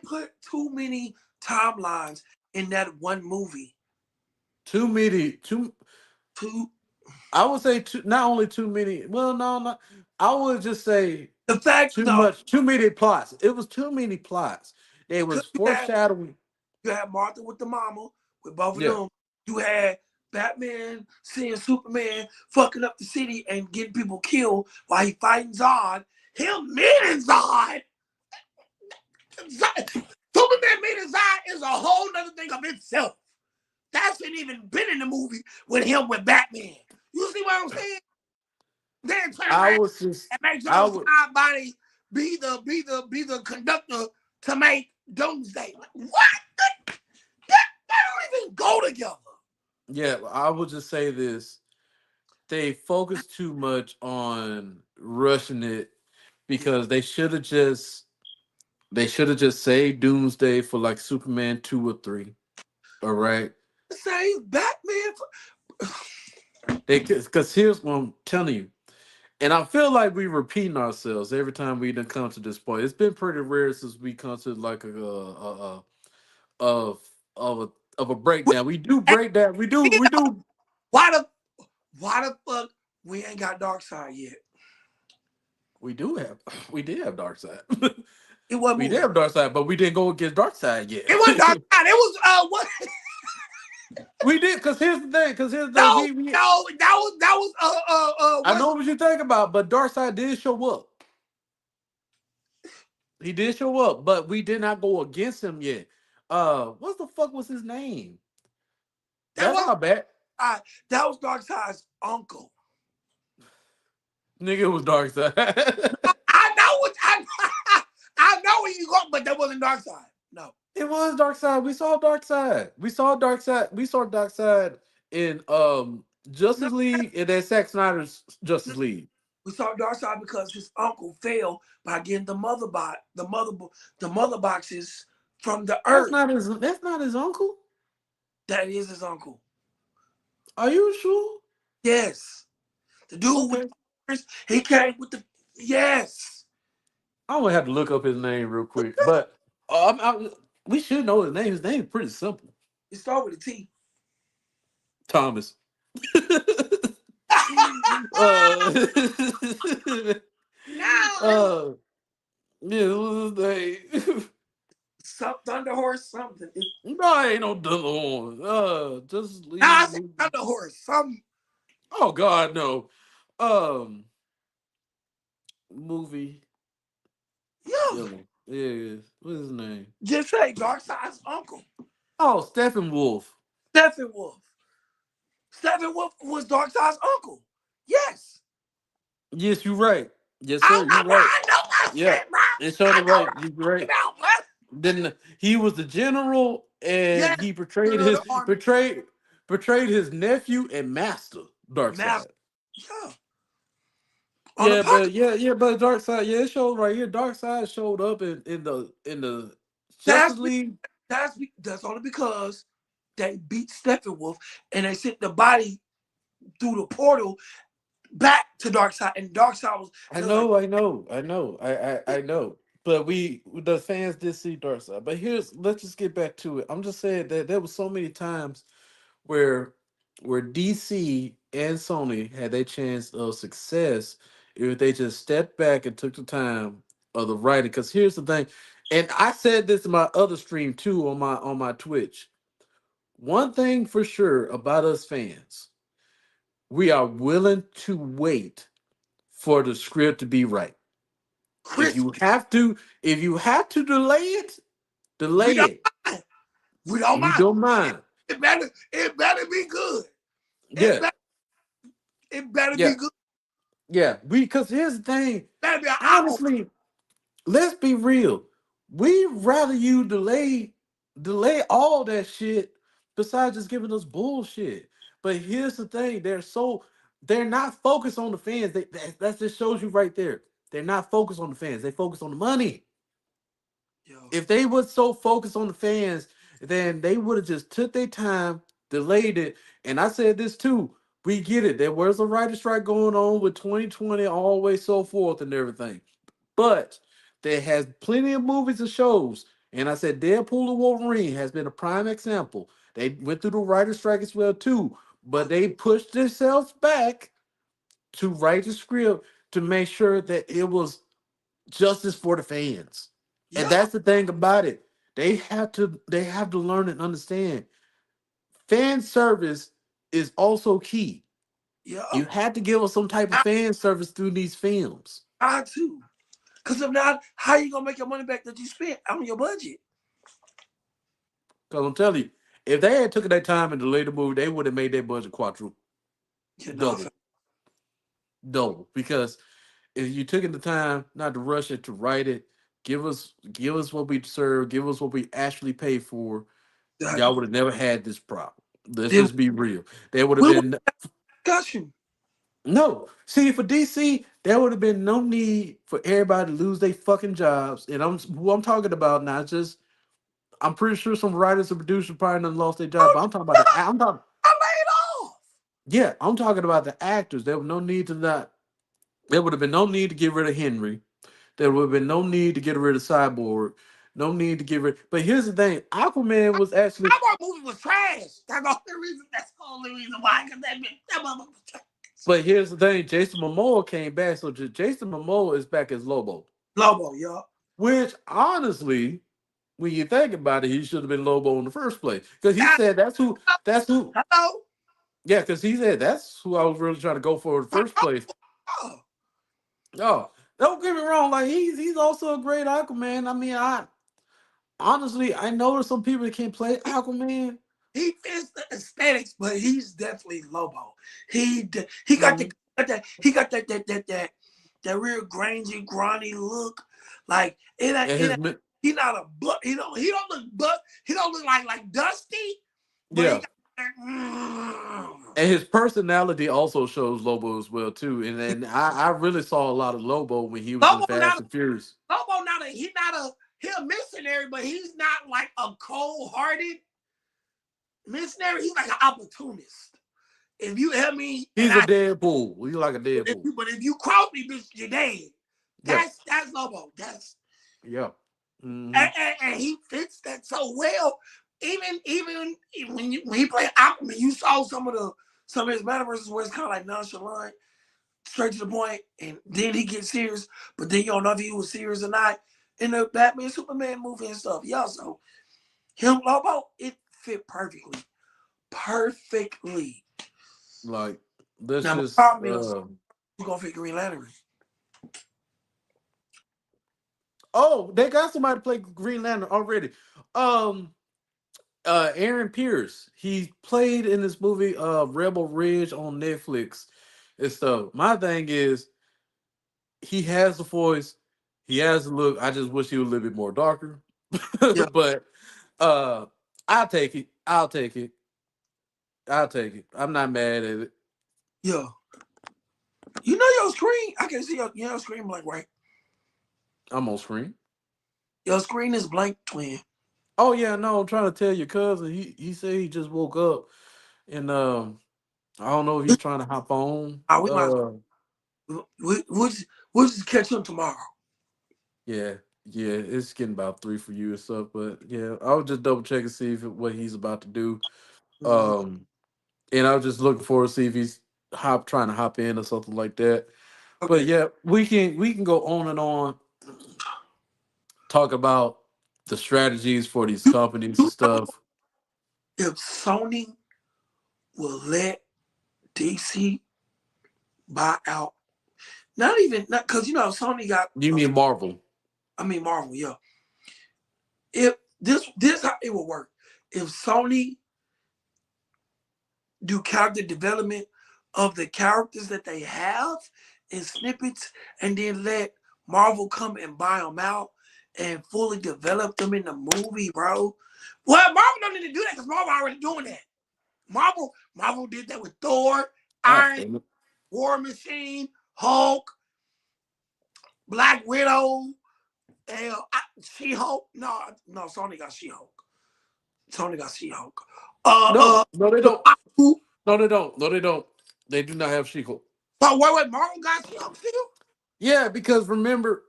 put too many timelines in that one movie. too many, too. Too I would say too, not only too many. Well, no, no. I would just say the fact too no, much, too many plots. It was too many plots. They because was foreshadowing. you had Martha with the mama with both of Yeah, them. You had Batman seeing Superman fucking up the city and getting people killed while he fighting Zod. Him meeting Zod. Superman meeting Zod is a whole nother thing of itself. That's not even been in the movie with him with Batman. You see what I'm saying? Then turn I around was just, and make I sure would, Zod body be the conductor to make Doomsday. Like, what? That don't even go together. yeah, I would just say this. They focused too much on rushing it Yeah. because they should have just saved Doomsday for like Superman 2 or 3. All right. Say Batman. They because here's what I'm telling you. And I feel like we repeating ourselves every time we done come to this point. It's been pretty rare since we come to like a of of a breakdown. We do break down. We do. Why the why the fuck we ain't got Dark Side yet? We do have. We did have Dark Side. It wasn't We did movie. have Dark Side, but we didn't go against Dark Side yet. It wasn't Dark Side. It was what? We did because here's the thing. Because here's the thing. No, We no, that was I what's know what you think about, but Dark Side did show up. He did show up, but we did not go against him yet. What the fuck was his name? that That's was not bad. that was Dark Side's uncle. Nigga, it was Dark Side. I know what I know where you go, but that wasn't Dark Side. No. It was Dark Side. We saw Dark Side. We saw Dark Side. We saw Dark Side in No, Justice League and then Zack Snyder's no. Justice League. We saw Dark Side because his uncle fell by getting the mother boxes from the That's earth. not his. That's not his uncle. That is his uncle. Are you sure? Yes. The dude with Okay. the ears, he came with the yes. I'm gonna have to look up his name real quick, but we should know his name. His name is pretty simple. It started with a T. Thomas. No. uh, yeah, what was his name? Some Thunder Horse something. No, ain't no Dillon. Just Nah, I leave. said Thunder Horse. Some Oh God, no. Um, movie yo. Dillon. Yeah, what's his name? Just say Darkseid's uncle. Oh, Stephen Wolf. Steppenwolf. Steppenwolf was Darkseid's uncle. Yes. Yes, you're right. Yes, I, sir. You're I, right. I know my Yeah, shit, bro. it's on I the know right. what You're I'm right. talking about, bro. Then he was the general, and Yes. he The army portrayed his nephew and master, master. Darkseid. Yeah. On the Yeah, pocket. but but Darkseid, yeah, it showed right here. Darkseid showed up in the That's Justice League. that's only because they beat Steppenwolf and they sent the body through the portal back to Darkseid, and Darkseid was I they was like, know, I know, I know, I know. But the fans did see Darkseid. But let's just get back to it. I'm just saying that there was so many times where DC and Sony had their chance of success if they just stepped back and took the time of the writing. Because here's the thing, and I said this in my other stream too on my Twitch. One thing for sure about us fans, we are willing to wait for the script to be right. If Chris, you have to, if you have to we delay don't it. mind. We don't We mind. don't It, mind. it better be good. It Yeah, better it better yeah, be good. yeah. We because here's the thing. It better be an hour. Honestly, let's be real. We rather you delay all that shit besides just giving us bullshit. But here's the thing: they're not focused on the fans. That just shows you right there. They're not focused on the fans. They focus on the money. Yo, If they were so focused on the fans, then they would have just took their time, delayed it. And I said this too. We get it. There was a writer strike going on with 2020, always so forth and everything. But there has plenty of movies and shows. And I said Deadpool and Wolverine has been a prime example. They went through the writer strike as well too. But they pushed themselves back to write the script to make sure that it was justice for the fans. And yeah, that's the thing about it. They have to learn and understand. Fan service is also key. yeah. You have to give us some type of fan service through these films. I too. Because if not, how you gonna make your money back that you spent on your budget? Because I'm telling you, if they had took that time and delayed the movie, they would have made their budget quadruple, You know, double, double. Because if you took the time not to rush it to write it, give us what we deserve, give us what we actually pay for, y'all exactly. would have never had this problem. Let's Then just be real. There would have we would been got you. no. See, for DC, there would have been no need for everybody to lose their fucking jobs. And who I'm talking about now. Just I'm pretty sure some writers and producers probably done lost their job. Oh, But I'm talking about yeah, I'm talking. I laid off. Yeah, I'm talking about the actors. There was no need to not. There would have been no need to get rid of Henry. There would have been no need to get rid of Cyborg. No need to get rid. But here's the thing: Aquaman was actually. Our movie was trash. That's the only reason. That's the only reason why. Because that mother was trash. But here's the thing: Jason Momoa came back, so Jason Momoa is back as Lobo. Lobo, yo. Which honestly, when you think about it, he should have been Lobo in the first place. Because he Yeah, said that's who hello. yeah, because he said that's who I was really trying to go for in the first place. Oh, Oh, don't get me wrong, like he's also a great Aquaman. I mean, I honestly I know there's some people that can't play Aquaman. he fits the aesthetics, but he's definitely Lobo. He got the Mhm. he got that real grangy, grimy look. Like And it ain't he not a but he don't look he don't look like Dusty, but he yeah, got that. and his personality also shows Lobo as well too. And then I really saw a lot of Lobo when he was in Lobo not Fast and Furious. Lobo not a he not a he a missionary, but he's not like a cold hearted missionary. He's like an opportunist. If you help me and He's a Deadpool. He's like a Deadpool. but if you cross me, bitch, you're dead. Yeah, That's Lobo. That's yeah. Hmm. and he fits that so well. Even when he played Aquaman, you saw some of his metaverses where it's kind of like nonchalant, straight to the point, and then he gets serious. But then you don't know if he was serious or not. In the Batman Superman movie and stuff, yeah. So him Lobo, it fit perfectly, perfectly. Like let's Now my just problem is who's gonna fit Green Lantern? oh, they got somebody to play Green Lantern already. Um Aaron Pierce. He played in this movie Rebel Ridge on Netflix and stuff. My thing is he has the voice, he has the look. I just wish he was a little bit more darker. Yeah, But uh I'll take it. I'll take it. I'll take it. I'm not mad at it. yeah. You know your screen. I can see your screen blank, right? I'm on screen. Your screen is blank, twin. Oh yeah, no, I'm trying to tell your cousin. He said he just woke up and I don't know if he's trying to hop on. We might we'll just catch him tomorrow. Yeah, yeah, it's getting about three for you and stuff. But yeah, I was just double checking see if what he's about to do. Mhm. Um, and I was just looking forward to see if he's trying to hop in or something like that. But Okay. yeah, we can go on and on talk about the strategies for these You, companies you and know stuff. if Sony will let DC buy out. Not even not because Sony got. You mean Marvel? I mean Marvel. Yeah. If this how it will work. If Sony do character development of the characters that they have in snippets, and then let Marvel come and buy them out and fully develop them in the movie, bro. Well, Marvel don't need to do that because Marvel already doing that. Marvel did that with Thor, God Iron, damn it! War Machine, Hulk, Black Widow, and She Hulk. No, no, Sony got She Hulk. Sony got She Hulk. No, no, they don't. Who? No, they don't. No, they don't. They do not have She-Hulk. But wait, Marvel got She Hulk still? Yeah, because remember,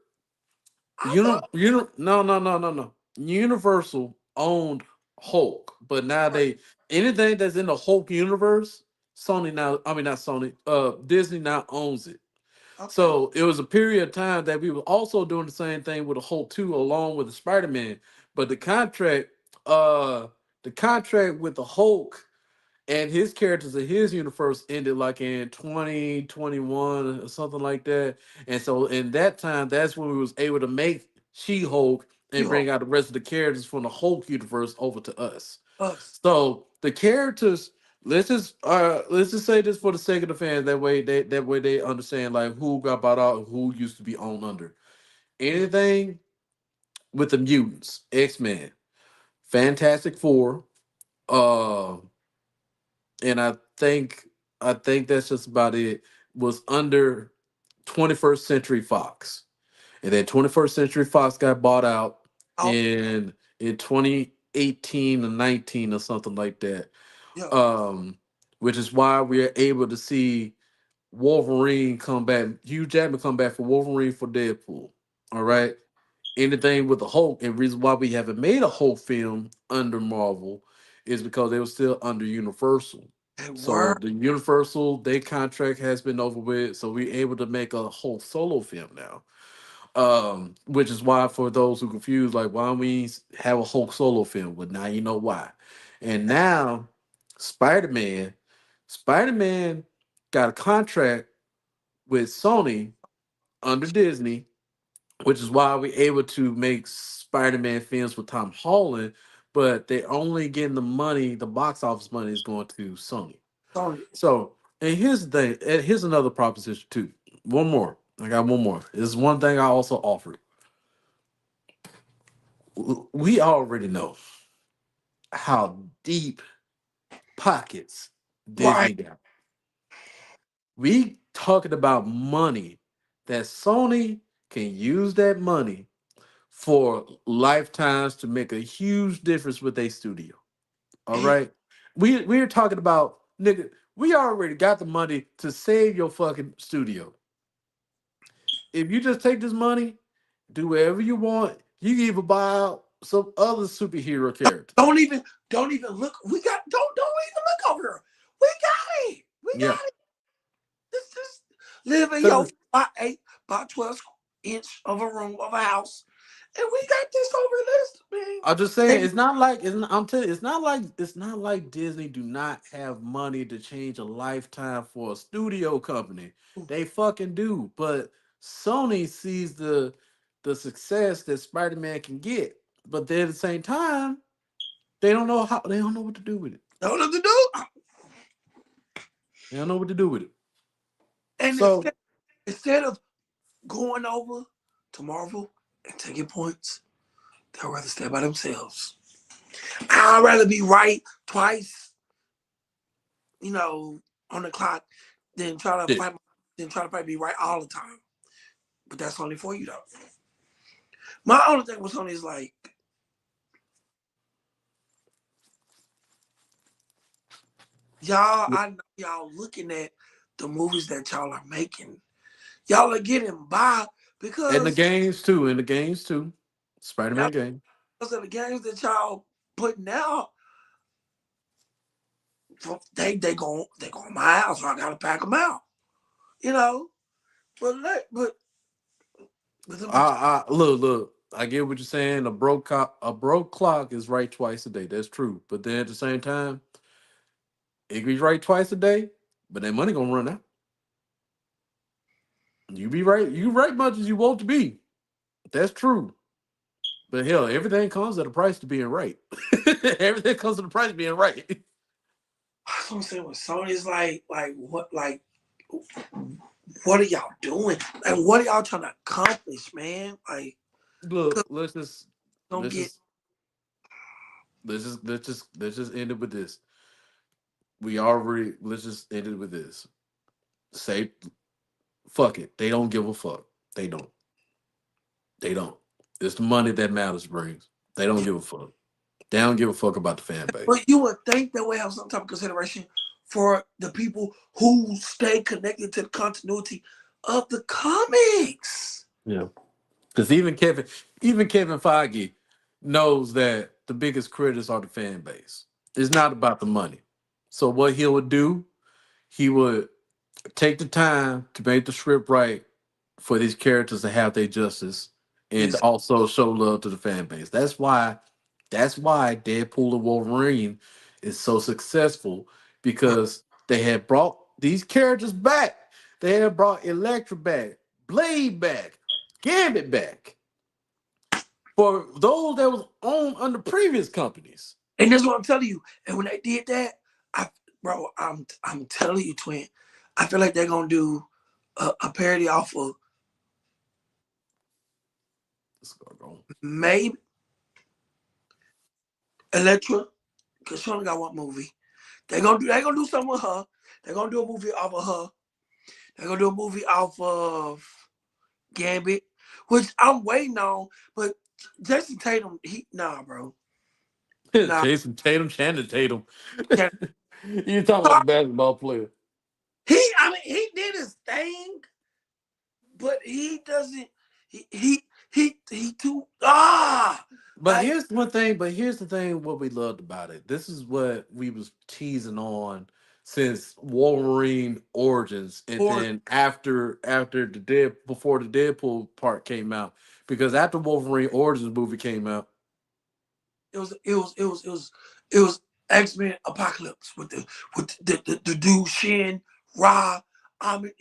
I thought. No, no, no, no, no. Universal owned Hulk, but now Right. they anything that's in the Hulk universe, Sony now. I mean, not Sony. Disney now owns it. Okay. So it was a period of time that we were also doing the same thing with the Hulk 2 along with the Spider-Man. But uh the contract with the Hulk and his characters in his universe ended like in 2021 or something like that. And so in that time, that's when we was able to make She-Hulk She and Hulk. bring out the rest of the characters from the Hulk universe over to us. Us. So the characters, let's just say this for the sake of the fans, that way they understand like who got bought out and who used to be owned under. Yeah. Anything with the mutants, X-Men, Fantastic Four, uh, and I think that's just about it. Was under 21st Century Fox, and then 21st Century Fox got bought out Out. in 2018 or 19 or something like that. Yeah. Um, which is why we're able to see Wolverine come back, Hugh Jackman come back for Wolverine for Deadpool. All Right. right. Anything with the Hulk, and reason why we haven't made a Hulk film under Marvel is because they were still under Universal. They So were. the Universal, their contract has been over with, so we're able to make a whole solo film now. Which is why for those who confused, like why don't we have a Hulk solo film? But now you know why. And now Spider-Man, Spider-Man got a contract with Sony under Disney, which is why we're able to make Spider-Man films with Tom Holland, but they're only getting the money, the box office money is going to Sony. Sony. So, and here's the thing, and here's another proposition too. One more. I got one more. There's one thing I also offered. We already know how deep pockets Right. Disney got. We talking about money that Sony can use that money for lifetimes to make a huge difference with a studio. All And right. We're talking about nigga, we already got the money to save your fucking studio. If you just take this money, do whatever you want, you can even buy out some other superhero character. don't even look. We got don't even look over here. We got it. We Yeah. got it. This is live in your Cause by 8 by 12 inch of a room of a house, and we got this over this, man. I'm just saying, And it's not like I'm telling you, it's not like Disney do not have money to change a lifetime for a studio company. They fucking do, but Sony sees the success that Spider-Man can get, but then at the same time, they don't know what to do with it. know what to do. They don't know what to do with it. And So instead of going over to Marvel and taking points, they'll rather stay by themselves. I'd rather be right twice, on the clock than yeah. try to fight me right all the time. But that's only for you though. My only thing with Sony is like, y'all, I know y'all looking at the movies that y'all are making. Y'all are getting by And the because games too, and the games too. y'all Spider-Man game. because of the games that y'all putting out. They go in my house, so I gotta pack them out. You know, but but Look. I get what you're saying. A broke clock is right twice a day. That's true. But then at the same time, it can be right twice a day, but that money gonna run out. You be right. You right much as you want to be. That's true. But hell, everything comes at a price to being right. Everything comes at a price of being right. That's what I'm saying with Sony is what are y'all doing? Like, what are y'all trying to accomplish, man? Like, Look, 'cause don't let's get. just let's just end it with this. We already let's just end it with this. Say fuck it. They don't give a fuck. They don't. They don't. It's the money that matters brings. They don't give a fuck. They don't give a fuck about the fan base. But you would think that would have some type of consideration for the people who stay connected to the continuity of the comics. Yeah. Because even Kevin Feige knows that the biggest critics are the fan base. It's not about the money. So what he would do, he would take the time to make the script right for these characters to have their justice and to Is also show love to the fan base. That's why Deadpool and Wolverine is so successful because they had brought these characters back. They had brought Elektra back, Blade back, Gambit back for those that was on under previous companies. and that's what I'm telling you. And when they did that, I bro, I'm telling you, twin. I feel like they're gonna do a parody off of Let's go. maybe Electra, because she only got one movie. They're gonna do something with her. They're gonna do a movie off of her. They're gonna do a movie off of Gambit, which I'm waiting on. But Jason Tatum, bro, nah. Jason Tatum, Shannon Tatum. Yeah. You talking about the basketball player? I mean, he did his thing, but he doesn't. He too But like here's one thing. But here's the thing. What we loved about it. This is what we was teasing on since Wolverine Origins, and or then after the dead before the Deadpool part came out. Because after Wolverine Origins movie came out, it was X-Men Apocalypse with the dude Shin Ra. I mean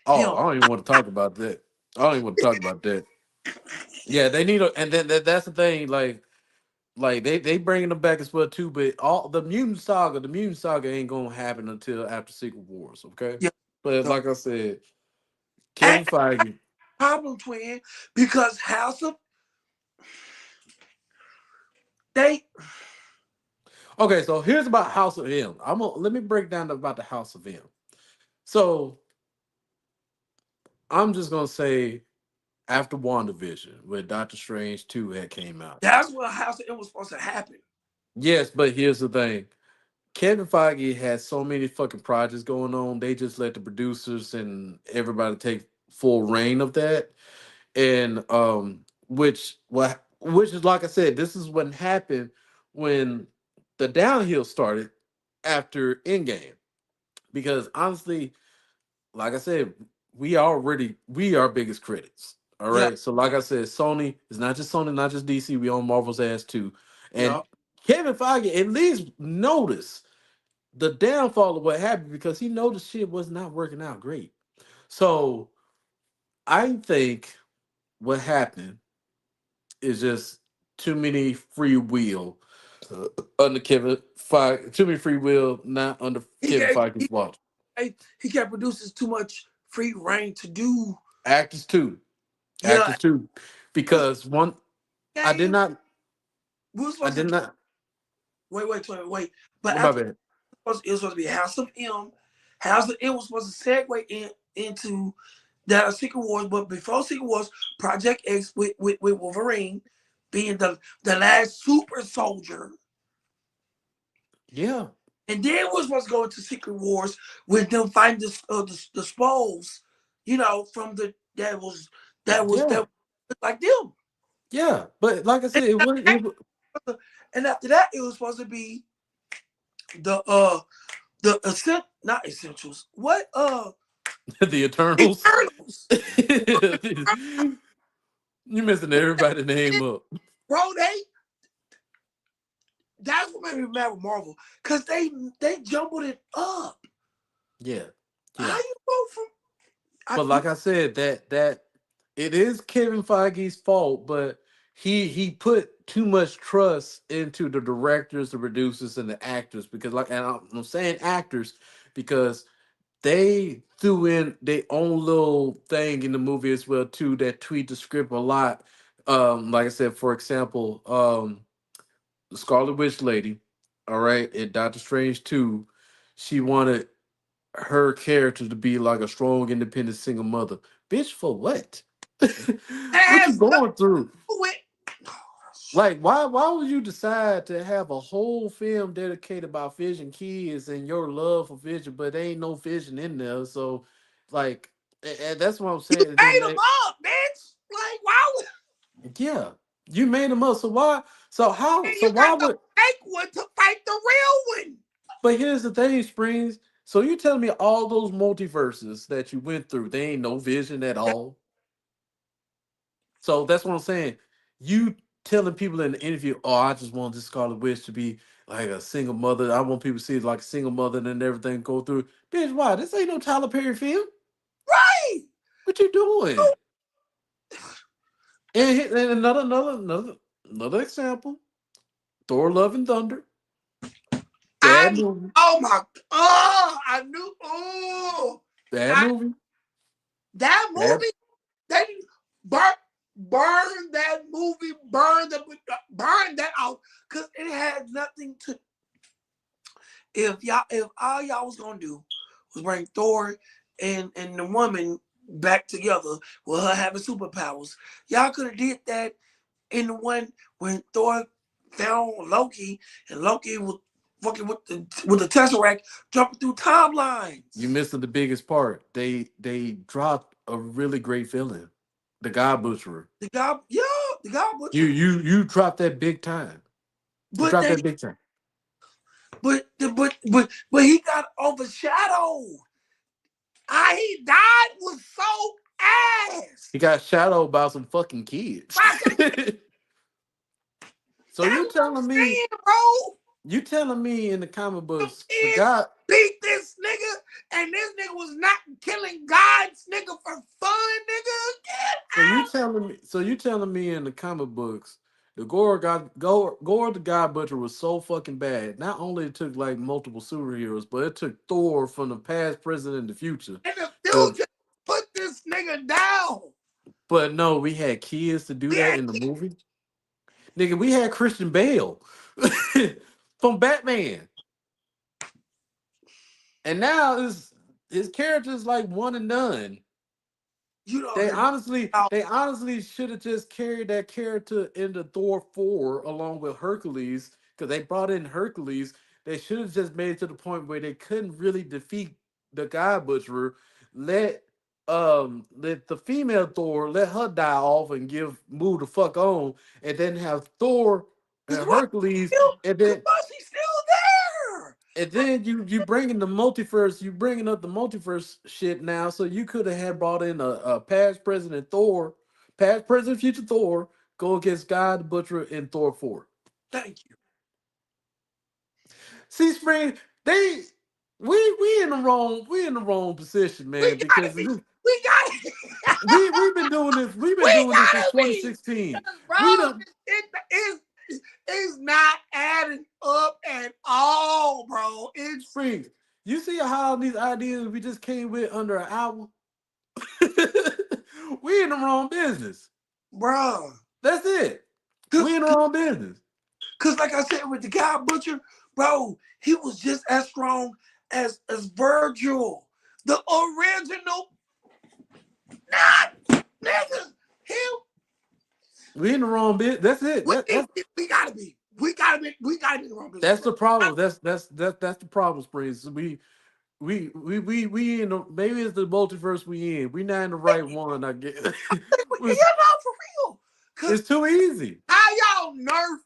oh, him. I don't even want to talk about that. I don't even want to talk about that. Yeah, they need a, and then that's the thing. Like they bringing them back as well too, but all the mutant saga ain't gonna happen until after Secret Wars, okay? Yeah, But the like I said, and Kevin Feige. problem twin because House of they Okay, so here's about House of M. Let me break down about the House of M. So I'm just gonna say after WandaVision, where Doctor Strange 2 had came out. that's what House of it was supposed to happen. Yes, but here's the thing. Kevin Feige has so many fucking projects going on. They just let the producers and everybody take full reign of that. And which is like I said, this is what happened when the downhill started after Endgame. Because honestly, like I said, we are biggest critics. All Yeah, right. So like I said, Sony is not just Sony, not just DC. We own Marvel's ass too. And yeah. Kevin Feige at least noticed the downfall of what happened because he noticed shit was not working out great. So I think what happened is just too many free will under Kevin Feige, too many free will not under He Kevin gave Feige's watch. he kept producing too much free reign to do. Actors too, Yeah, actors too, was because one I did game. not, We were I supposed to did get not. wait. But My after bad. it was supposed to be House of M. House of M was supposed to segue into the Secret Wars, but before Secret Wars, Project X with Wolverine being the last super soldier. Yeah, And then we're supposed to go into Secret Wars with them fighting the spoils, from the that yeah, was like them. yeah. But like I And said, it was after that, it was supposed to be the not essentials. What the Eternals. Eternals, You missing everybody name up. bro? That's what made me mad with Marvel because they jumbled it up. Yeah, How yeah. you go from? I, But like I said, that it is Kevin Feige's fault, but he put too much trust into the directors, the producers, and the actors because and I'm saying actors because they threw in their own little thing in the movie as well too that tweaked the script a lot. Like I said, for example, the Scarlet Witch lady, all right, in Doctor Strange 2, she wanted her character to be like a strong, independent single mother. Bitch, for what? that What you has nothing going through? to do with. Like, why would you decide to have a whole film dedicated about Vision kids and your love for Vision, but there ain't no Vision in there? So, like, and that's what I'm You saying. Then made them up, bitch. Like, why would yeah, you made them up. So why? So how? So you why got the would? fake one to fight the real one? But here's the thing, Springs. So you telling me all those multiverses that you went through, they ain't no Vision at all? So that's what I'm saying. You telling people in the interview, oh, I just want this Scarlet Witch to be like a single mother. I want people to see it like a single mother and then everything go through. Bitch, why? This ain't no Tyler Perry film. Right. What you doing? And another example. Thor: Love and Thunder. Bad I movie. oh my I knew Bad I movie. that Bad. movie they burn that movie, burn that out because it had nothing to. If all y'all was gonna do was bring Thor and the woman back together with her having superpowers, y'all could have did that in the one when Thor found Loki and Loki was fucking with the Tesseract jumping through You timelines. missed the biggest part. They dropped a really great villain. The God Butcherer. The guy You butcher, you you dropped that big time. You but dropped they that big time. but he got overshadowed. He died was so ass. He got shadowed by some fucking kids. By some, So that's what I'm saying, bro. you telling me in the comic Them books the kids God beat this nigga, and this nigga was not killing God's nigga for fun, nigga. Get out. so you telling me in the comic books the Gore the God Butcher was so fucking bad. Not only it took like multiple superheroes, but it took Thor from the past, present, and the future. In the The future, put this nigga down. but no, we had kids to do We that had in the movie. Nigga, we had Christian Bale from Batman. And now his character is like one and none. you know They the honestly, out. they honestly should have just carried that character into Thor 4 along with Hercules, because they brought in Hercules. They should have just made it to the point where they couldn't really defeat the God Butcherer. Let let the female Thor let her die off and move the fuck on, and then have Thor Cause and why Hercules, still? and Cause then why she still there? you bringing the multiverse, you bringing up the multiverse shit now. So you could have had brought in a past president Thor, past president future Thor, go against God the Butcher in Thor 4. Thank you. See, Spring, they we in the wrong position, We man, gotta because be. We gotta. we've been We doing this since gotta be. 2016. Cause bro, We done it's not adding up at all, bro. It's Spring. You see how these ideas we just came with under an hour? We in the wrong business. bro. That's it. Cause, We in the cause, wrong business. cause like I said with the guy Butcher, bro, he was just as strong as Virgil, the original. Not nigga. Him. We in the wrong business. That's it. We, we gotta be. We gotta be. We gotta be in the wrong business, That's bro. the problem. That's the problem, Springs. We in the, maybe it's the multiverse we in. We not in the right one. I guess You know, for real. Cause it's too easy. how y'all nerf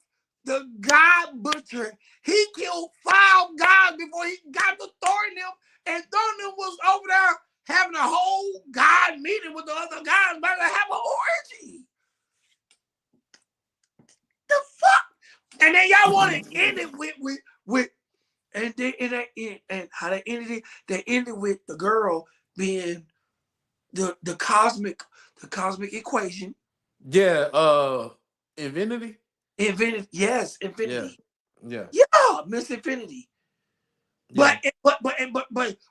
the God Butcher? He killed 5 guys before he got to Thornham, and Thornham was over there having a whole God meeting with the other guys, about to have an orgy. The fuck? And then y'all want to end it with and how they ended it? They ended with the girl being the cosmic equation. Yeah, Infinity. Infinity, yes, Yeah, infinity. yeah, Yeah, Miss Infinity. yeah.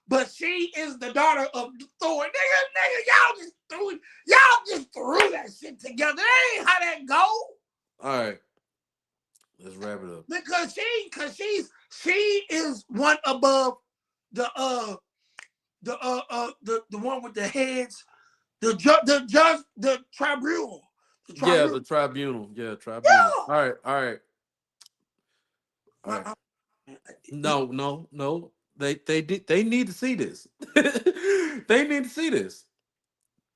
But she is the daughter of Thor. Nigga, y'all just threw that shit together. That ain't how that go. All right, let's wrap it up. Because she is one above the one with the heads, the tribunal. The Yeah, tribunal. the tribunal. Yeah, tribunal. Yeah. All right, all right, all My, right. I, No, no, no. They need to see this. They need to see this.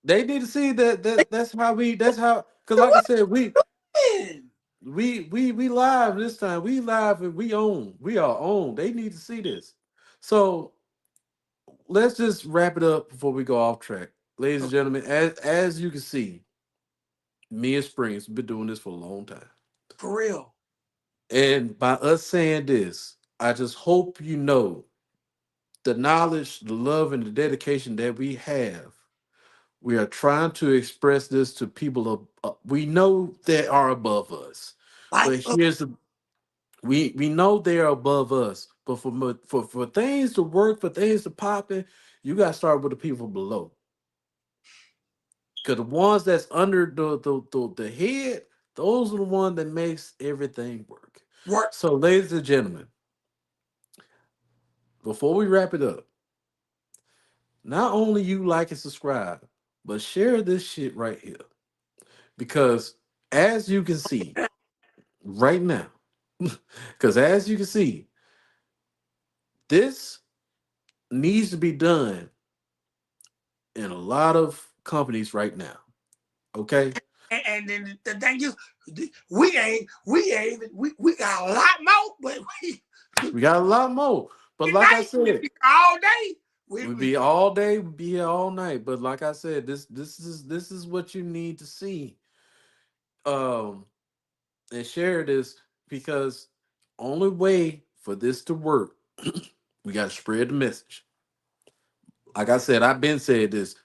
They need to see that's how because like I said, man, we live this time. We live and we own. We are own. They need to see this. So let's just wrap it up before we go off track. Ladies and gentlemen, as you can see, me and Springs have been doing this for a long time. for real. And by us saying this, I just hope you know the knowledge, the love, and the dedication that we have. We are trying to express this to people we know that are above us. Like But here's the we know they are above us. But for things to work, for things to pop in, you gotta start with the people below. Cause the ones that's under the head, those are the ones that makes everything work. work. So, ladies and gentlemen, before we wrap it up, not only you like and subscribe, but share this shit right here. Because as you can see right now, because as you can see, this needs to be done in a lot of companies right now. Okay? And then the thing is, we got a lot more, but we We got a lot more. But like I tonight we said, be all day. we be all day, we be here all night. But like I said, this is what you need to see. Um and share this because only way for this to work, we gotta spread the message. Like I said, I've been said this.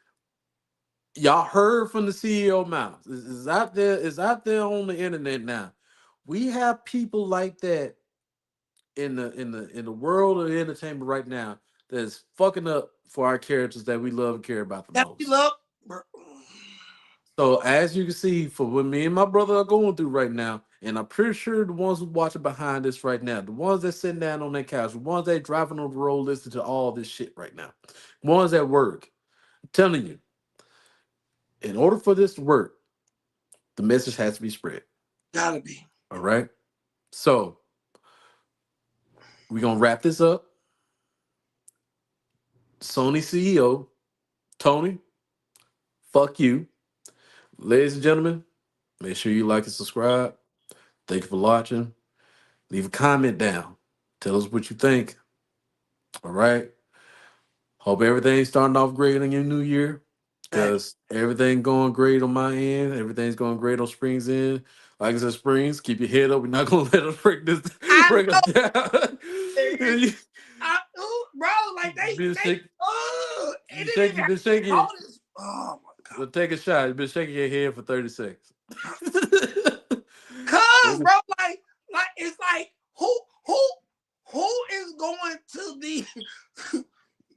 Y'all heard from the CEO mouth. It's out there, it's out there on the internet now. We have people like that in the world of entertainment right now that's fucking up for our characters that we love and care about the that we most. love. So as you can see, for what me and my brother are going through right now, and I'm pretty sure the ones who watching behind this right now, the ones that sitting down on their couch, the ones that driving on the road listening to all this shit right now, ones at work, I'm telling you, in order for this to work, the message has to be spread. Gotta be. All right. So we're gonna wrap this up. Sony CEO, Tony, fuck you. Ladies and gentlemen, make sure you like and subscribe. Thank you for watching. Leave a comment down. Tell us what you think. All right. Hope everything's starting off great in your new year. Facts. Because everything going great on my end. Everything's going great on Springs end. Like I said, Springs, keep your head up. We're not gonna let us break this I break us know, down. man. you Ooh, bro, like been they, shaking, it didn't even you have been shaking. notice. Oh my god. Take a shot. You've been shaking your head for 30 seconds. Cause, 30 bro, like it's like who who is going to the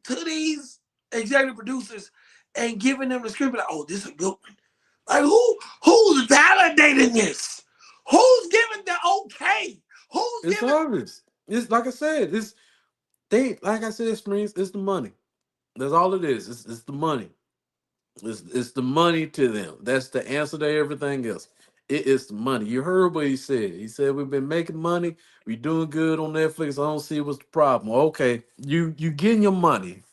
to these executive producers and giving them the script like, oh, this is a good one. Like who's validating this? Who's giving the okay? Who's It's giving obvious. It's like I said, like I said, Springs, it's the money. That's all it is. It's the money. It's the money to them. That's the answer to everything else. It is the money. You heard what he said. He said we've been making money. We doing good on Netflix. I don't see what's the problem. Okay, you getting your money.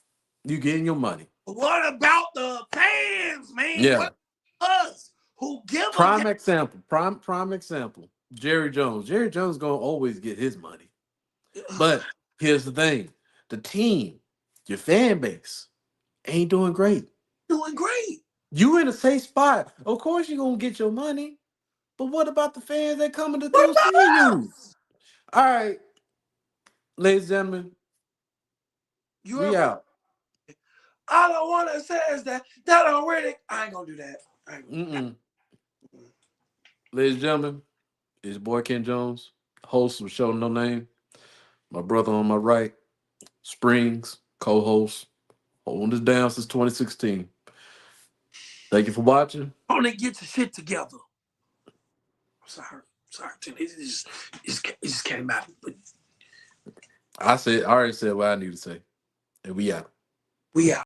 You getting your money. what about the fans, man? Yeah. What us who give a damn? Prime example. Prime example. Jerry Jones. Jerry Jones gonna always get his money. But here's the thing: the team, your fan base, ain't doing great. Doing great. You in a safe spot. Of course you're gonna get your money. But what about the fans that coming to What go about see you? us? All right, ladies and gentlemen, You we heard what out. All I want to say is that already. I ain't gonna do that. Ladies and gentlemen, it's your boy Ken Jones, host of Show No Name. My brother on my right, Springs, co-host, holding this down since 2016. Thank you for watching. Only get your shit together. Sorry, it just came out. But I already said what I need to say, and we out. We out.